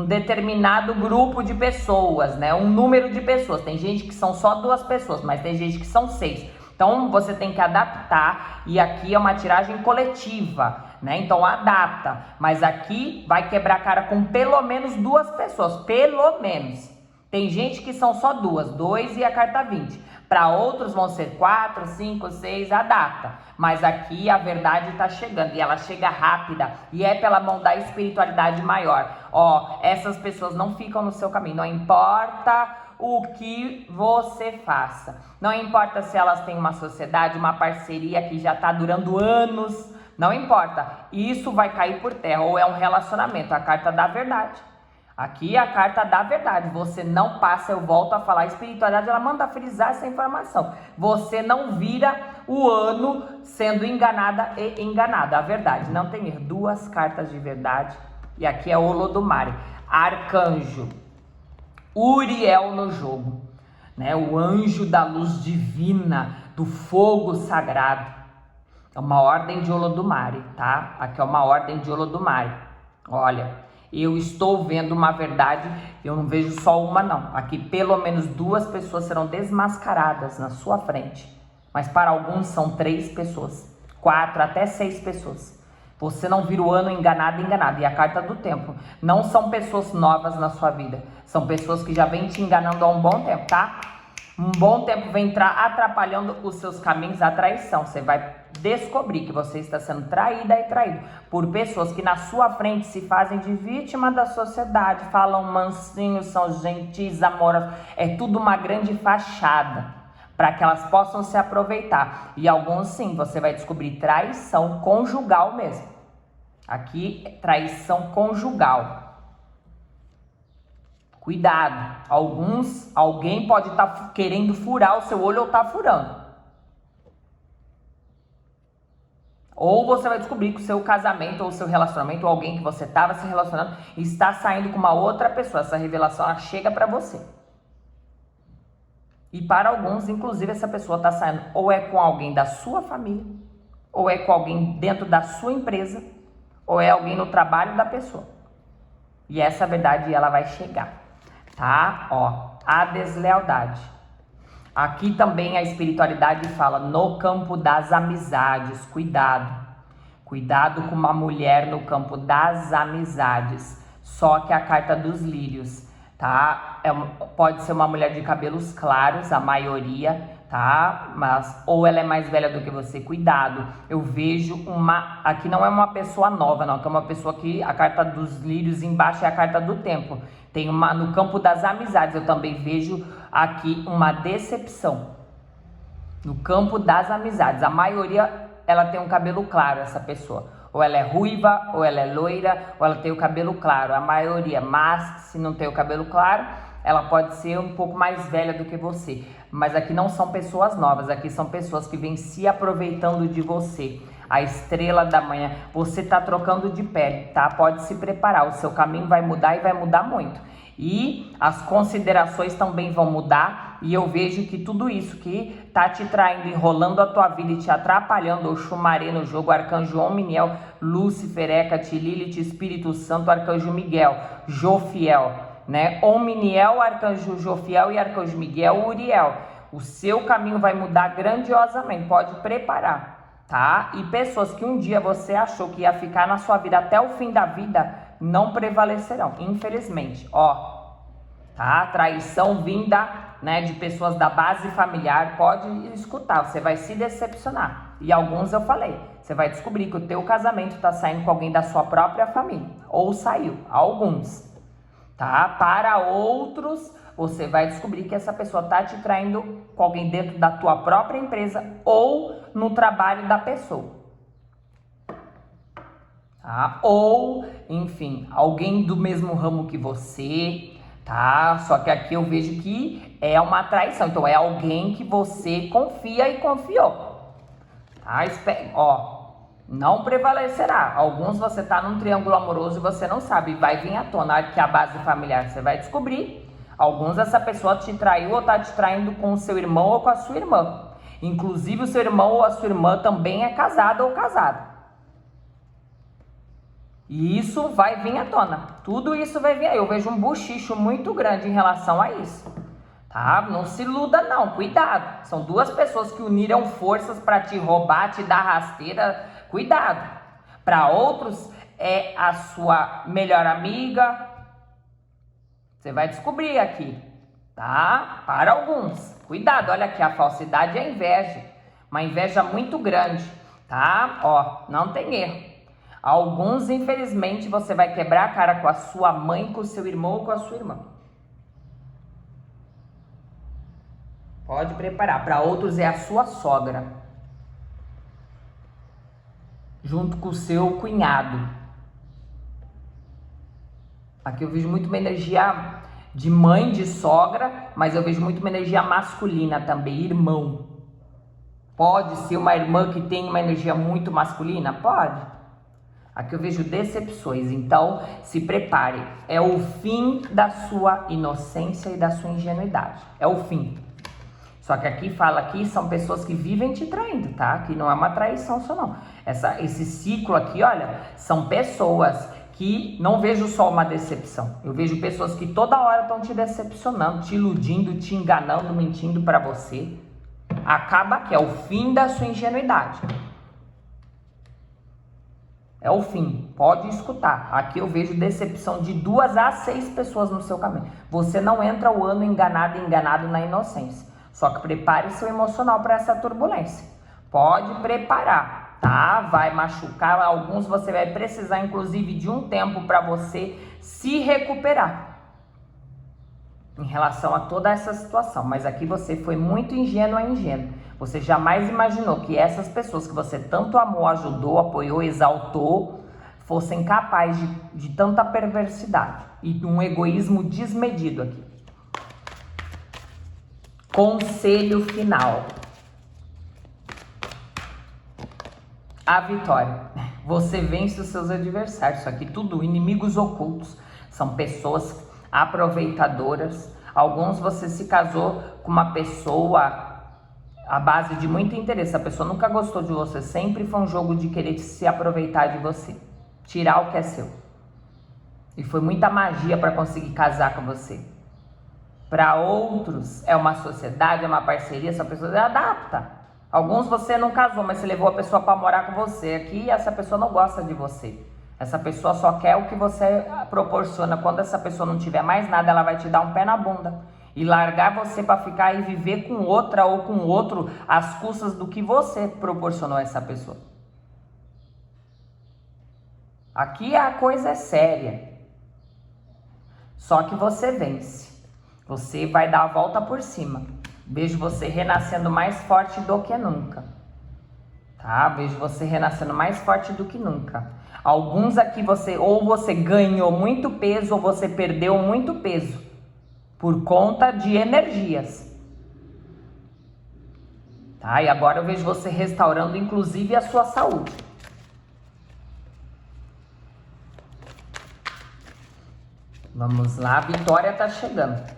determinado grupo de pessoas, né? Um número de pessoas. Tem gente que são só 2 pessoas, mas tem gente que são 6. Então, você tem que adaptar, e aqui é uma tiragem coletiva, né? Então, adapta. Mas aqui vai quebrar a cara com pelo menos 2 pessoas, pelo menos. Tem gente que são só 2 e a carta 20. Para outros vão ser 4, 5, 6, adapta. Mas aqui a verdade está chegando, e ela chega rápida, e é pela mão da espiritualidade maior. Ó, essas pessoas não ficam no seu caminho, não importa o que você faça. Não importa se elas têm uma sociedade, uma parceria que já está durando anos, não importa. Isso vai cair por terra, ou é um relacionamento, a carta da verdade. Aqui é a carta da verdade. Você não passa, eu volto a falar, a espiritualidade, ela manda frisar essa informação. Você não vira o ano sendo enganada e enganada. A verdade, não tem erro. 2 cartas de verdade. E aqui é Olodumare, arcanjo Uriel no jogo, né? O anjo da luz divina, do fogo sagrado. É uma ordem de Olodumare, tá? Aqui é uma ordem de Olodumare. Olha, eu estou vendo uma verdade, eu não vejo só uma não. Aqui pelo menos 2 pessoas serão desmascaradas na sua frente. Mas para alguns são 3 pessoas, 4 até 6 pessoas. Você não vira o ano enganado. E a carta do tempo. Não são pessoas novas na sua vida. São pessoas que já vêm te enganando há um bom tempo, tá? Um bom tempo vem atrapalhando os seus caminhos, a traição. Você vai descobrir que você está sendo traída e traído por pessoas que na sua frente se fazem de vítima da sociedade, falam mansinho, são gentis, amorosos. É tudo uma grande fachada para que elas possam se aproveitar. E alguns sim, você vai descobrir traição conjugal mesmo. Aqui, traição conjugal. Cuidado, alguém pode estar querendo furar o seu olho ou tá furando. Ou você vai descobrir que o seu casamento ou o seu relacionamento, ou alguém que você estava se relacionando, está saindo com uma outra pessoa. Essa revelação, ela chega para você. E para alguns, inclusive, essa pessoa está saindo ou é com alguém da sua família, ou é com alguém dentro da sua empresa, ou é alguém no trabalho da pessoa. E essa verdade, ela vai chegar, tá? Ó, a deslealdade. Aqui também a espiritualidade fala no campo das amizades. Cuidado. Cuidado com uma mulher no campo das amizades. Só que a carta dos lírios, tá? Pode ser uma mulher de cabelos claros, a maioria, tá? Mas, ou ela é mais velha do que você. Cuidado. Eu vejo aqui não é uma pessoa nova, não. Que é uma pessoa que a carta dos lírios embaixo é a carta do tempo. Tem no campo das amizades, eu também vejo aqui uma decepção. No campo das amizades, a maioria, ela tem um cabelo claro, essa pessoa. Ou ela é ruiva, ou ela é loira, ou ela tem o cabelo claro, a maioria. Mas, se não tem o cabelo claro, ela pode ser um pouco mais velha do que você. Mas aqui não são pessoas novas, aqui são pessoas que vêm se aproveitando de você. A estrela da manhã, você está trocando de pele, tá? Pode se preparar, o seu caminho vai mudar e vai mudar muito. E as considerações também vão mudar, e eu vejo que tudo isso que tá te traindo, enrolando a tua vida e te atrapalhando, o Xumaré no jogo, Arcanjo Omniel, Lúcifer, Hecate, Lilith, Espírito Santo, Arcanjo Miguel, Jofiel, né? Omniel, Arcanjo Jofiel e Arcanjo Miguel, Uriel. O seu caminho vai mudar grandiosamente, pode preparar. Tá? E pessoas que um dia você achou que ia ficar na sua vida até o fim da vida, não prevalecerão, infelizmente. Ó, tá? Traição vinda, né, de pessoas da base familiar, pode escutar, você vai se decepcionar. E alguns eu falei, você vai descobrir que o teu casamento tá saindo com alguém da sua própria família. ou saiu. Alguns, tá? Para outros, você vai descobrir que essa pessoa tá te traindo com alguém dentro da tua própria empresa ou no trabalho da pessoa. Tá? Ou, enfim, alguém do mesmo ramo que você, tá? Só que aqui eu vejo que é uma traição. Então, é alguém que você confia e confiou. Tá? Ó, não prevalecerá. Alguns você tá num triângulo amoroso e você não sabe. Vai vir à tona. Na hora que a base familiar você vai descobrir. Alguns essa pessoa te traiu ou tá te traindo com o seu irmão ou com a sua irmã. Inclusive, o seu irmão ou a sua irmã também é casado ou casada. E isso vai vir à tona. Tudo isso vai vir aí. Eu vejo um bochicho muito grande em relação a isso. Tá? Não se iluda não, cuidado. São duas pessoas que uniram forças para te roubar, te dar rasteira. Cuidado. Para outros é a sua melhor amiga. Você vai descobrir aqui, tá? Para alguns. Cuidado, olha aqui, a falsidade é inveja. Uma inveja muito grande, tá? Ó, não tem erro. Alguns, infelizmente, você vai quebrar a cara com a sua mãe, com o seu irmão ou com a sua irmã. Pode preparar. Para outros é a sua sogra. Junto com o seu cunhado. Aqui eu vejo muito uma energia de mãe, de sogra, mas eu vejo muito uma energia masculina também, irmão. Pode ser uma irmã que tem uma energia muito masculina? Pode. Aqui eu vejo decepções, então se prepare. É o fim da sua inocência e da sua ingenuidade. É o fim. Só que aqui fala que são pessoas que vivem te traindo, tá? Que não é uma traição só não. Esse ciclo aqui, olha, são pessoas que não vejo só uma decepção. Eu vejo pessoas que toda hora estão te decepcionando, te iludindo, te enganando, mentindo pra você. Acaba aqui, é o fim da sua ingenuidade. É o fim, pode escutar. Aqui eu vejo decepção de 2 a 6 pessoas no seu caminho. Você não entra o ano enganado na inocência. Só que prepare seu emocional para essa turbulência. Pode preparar, tá? Vai machucar. Alguns você vai precisar, inclusive, de um tempo para você se recuperar em relação a toda essa situação. Mas aqui você foi muito ingênuo. Você jamais imaginou que essas pessoas que você tanto amou, ajudou, apoiou, exaltou, fossem capazes de tanta perversidade e de um egoísmo desmedido aqui. Conselho final. A vitória. Você vence os seus adversários. Isso aqui tudo inimigos ocultos. São pessoas aproveitadoras. Alguns você se casou com uma pessoa à base de muito interesse. A pessoa nunca gostou de você. Sempre foi um jogo de querer se aproveitar de você. Tirar o que é seu. E foi muita magia para conseguir casar com você. Para outros é uma sociedade, é uma parceria. Essa pessoa se adapta. Alguns você não casou, mas você levou a pessoa para morar com você. Aqui essa pessoa não gosta de você. Essa pessoa só quer o que você proporciona. Quando essa pessoa não tiver mais nada, ela vai te dar um pé na bunda e largar você para ficar e viver com outra ou com outro às custas do que você proporcionou a essa pessoa. Aqui a coisa é séria. Só que você vence. Você vai dar a volta por cima. Vejo você renascendo mais forte do que nunca. Tá? Vejo você renascendo mais forte do que nunca. Alguns aqui você ganhou muito peso ou você perdeu muito peso por conta de energias. Tá? E agora eu vejo você restaurando inclusive a sua saúde. Vamos lá, a vitória tá chegando.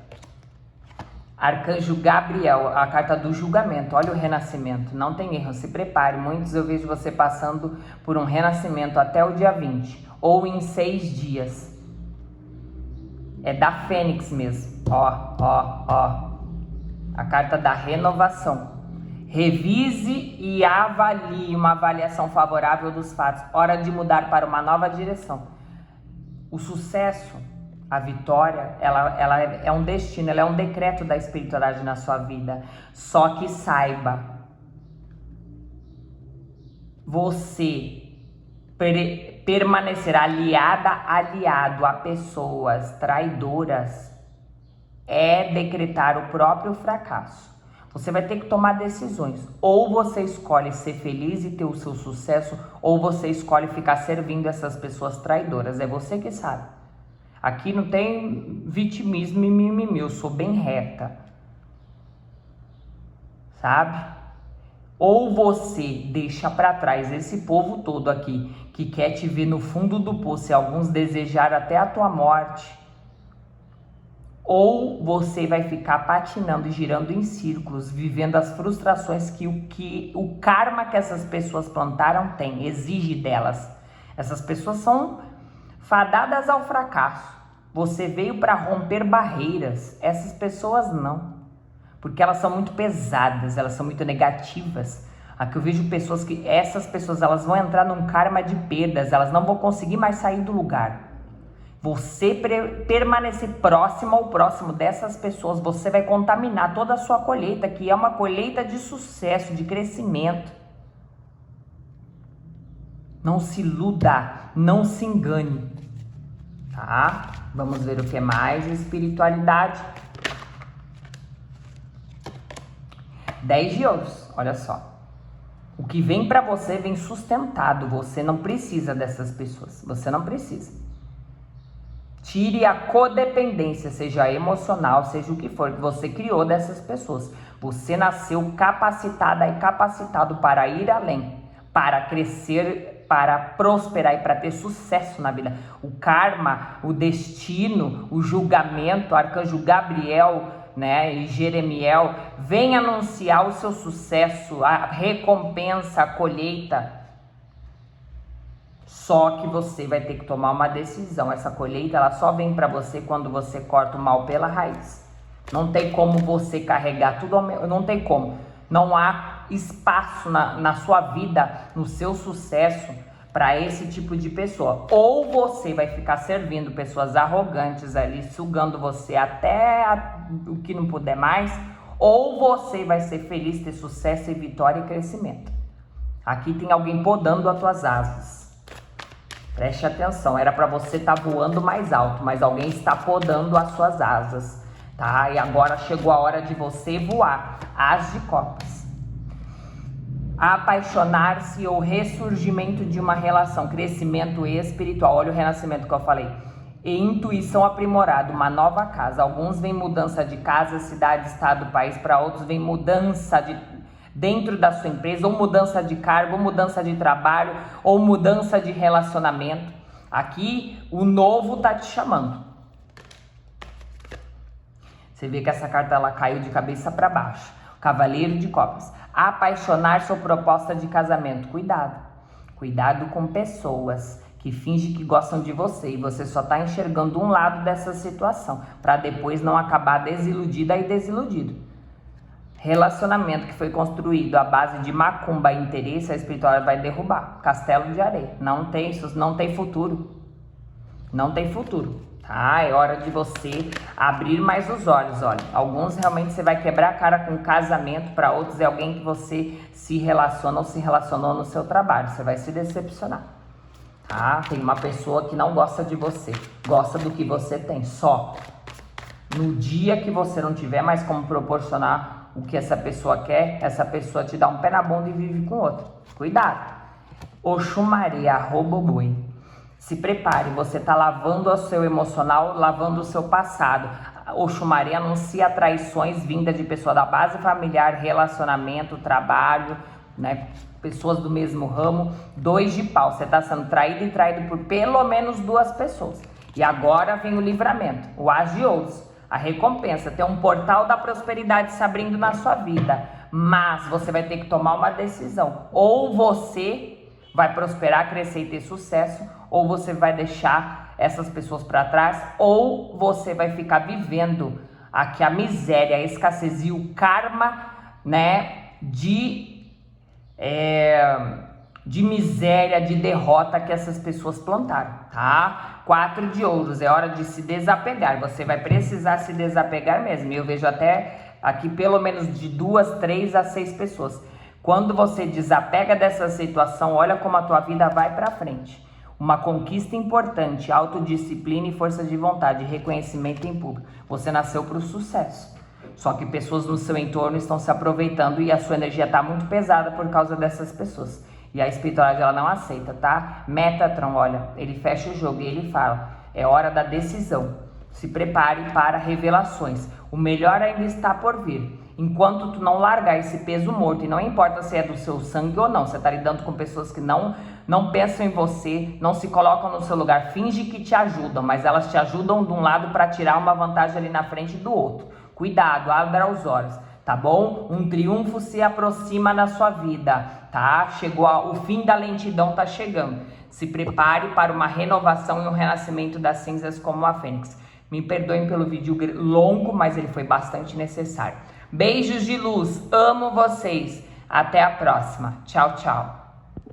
Arcanjo Gabriel, a carta do julgamento. Olha o renascimento, não tem erro, se prepare. Muitos eu vejo você passando por um renascimento até o dia 20 ou em 6 dias. É da Fênix mesmo. Ó. A carta da renovação. Revise e avalie uma avaliação favorável dos fatos. Hora de mudar para uma nova direção. O sucesso, a vitória, ela é um destino, ela é um decreto da espiritualidade na sua vida. Só que saiba, você permanecer aliado a pessoas traidoras é decretar o próprio fracasso. Você vai ter que tomar decisões. Ou você escolhe ser feliz e ter o seu sucesso, ou você escolhe ficar servindo essas pessoas traidoras. É você que sabe. Aqui não tem vitimismo e mimimi, eu sou bem reta. Sabe? Ou você deixa para trás esse povo todo aqui, que quer te ver no fundo do poço e alguns desejar até a tua morte. Ou você vai ficar patinando e girando em círculos, vivendo as frustrações que o karma que essas pessoas plantaram tem, exige delas. Essas pessoas são fadadas ao fracasso. Você veio para romper barreiras, essas pessoas não. Porque elas são muito pesadas, elas são muito negativas. Aqui eu vejo pessoas que, essas pessoas, elas vão entrar num karma de perdas, elas não vão conseguir mais sair do lugar. Você permanecer próximo ou próximo dessas pessoas, você vai contaminar toda a sua colheita, que é uma colheita de sucesso, de crescimento. Não se iluda, não se engane, tá? Vamos ver o que mais, espiritualidade. 10 de ouros, olha só. O que vem para você vem sustentado, você não precisa dessas pessoas, você não precisa. Tire a codependência, seja emocional, seja o que for, que você criou dessas pessoas. Você nasceu capacitada e capacitado para ir além, para crescer, para prosperar e para ter sucesso na vida. O karma, o destino, o julgamento, o arcanjo Gabriel, né, e Jeremiel, vem anunciar o seu sucesso, a recompensa, a colheita. Só que você vai ter que tomar uma decisão. Essa colheita, ela só vem para você quando você corta o mal pela raiz. Não tem como você carregar tudo, não tem como. Não há espaço na sua vida, no seu sucesso, para esse tipo de pessoa. Ou você vai ficar servindo pessoas arrogantes ali, sugando você até o que não puder mais, ou você vai ser feliz, ter sucesso e vitória e crescimento. Aqui tem alguém podando as tuas asas. Preste atenção, era para você estar voando mais alto, mas alguém está podando as suas asas, tá? E agora chegou a hora de você voar. As de copas. Apaixonar-se ou ressurgimento de uma relação, crescimento espiritual. Olha o renascimento que eu falei. E intuição aprimorada, uma nova casa. Alguns vêm mudança de casa, cidade, estado, país, para outros vem mudança dentro da sua empresa, ou mudança de cargo, ou mudança de trabalho, ou mudança de relacionamento. Aqui o novo tá te chamando. Você vê que essa carta ela caiu de cabeça para baixo. Cavaleiro de copas. Apaixonar-se ou proposta de casamento. Cuidado. Cuidado com pessoas que fingem que gostam de você e você só tá enxergando um lado dessa situação, para depois não acabar desiludida e desiludido. Relacionamento que foi construído à base de macumba e interesse, a espiritualidade vai derrubar. Castelo de areia. Não tem futuro. Não tem futuro, tá? É hora de você abrir mais os olhos, olha. Alguns realmente você vai quebrar a cara com casamento, para outros é alguém que você se relaciona ou se relacionou no seu trabalho. Você vai se decepcionar, tá? Tem uma pessoa que não gosta de você, gosta do que você tem, só. No dia que você não tiver mais como proporcionar o que essa pessoa quer, essa pessoa te dá um pé na bunda e vive com outro. Cuidado. Oxumaria, @boi. Se prepare, você está lavando o seu emocional, lavando o seu passado. Oxumaria anuncia traições vindas de pessoa da base familiar, relacionamento, trabalho, né? Pessoas do mesmo ramo. 2 de pau, você está sendo traído e traído por pelo menos 2 pessoas. E agora vem o livramento, o As de Ouros. A recompensa, tem um portal da prosperidade se abrindo na sua vida, mas você vai ter que tomar uma decisão. Ou você vai prosperar, crescer e ter sucesso, ou você vai deixar essas pessoas para trás, ou você vai ficar vivendo aqui a miséria, a escassez e o karma, né, de miséria, de derrota que essas pessoas plantaram, tá? 4 de ouros, é hora de se desapegar. Você vai precisar se desapegar mesmo. Eu vejo até aqui pelo menos de 2, 3 a 6 pessoas. Quando você desapega dessa situação, olha como a tua vida vai para frente. uma conquista importante, autodisciplina e força de vontade, reconhecimento em público. Você nasceu para o sucesso. Só que pessoas no seu entorno estão se aproveitando e a sua energia está muito pesada por causa dessas pessoas. E a espiritualidade ela não aceita, tá? Metatron, olha, ele fecha o jogo e ele fala, é hora da decisão. Se prepare para revelações. O melhor ainda está por vir. Enquanto tu não largar esse peso morto, e não importa se é do seu sangue ou não, você está lidando com pessoas que não pensam em você, não se colocam no seu lugar, finge que te ajudam, mas elas te ajudam de um lado para tirar uma vantagem ali na frente do outro. Cuidado, abra os olhos, tá bom? Um triunfo se aproxima na sua vida, tá? O fim da lentidão tá chegando. Se prepare para uma renovação e um renascimento das cinzas como a fênix. Me perdoem pelo vídeo longo, mas ele foi bastante necessário. Beijos de luz, amo vocês. Até a próxima. Tchau, tchau.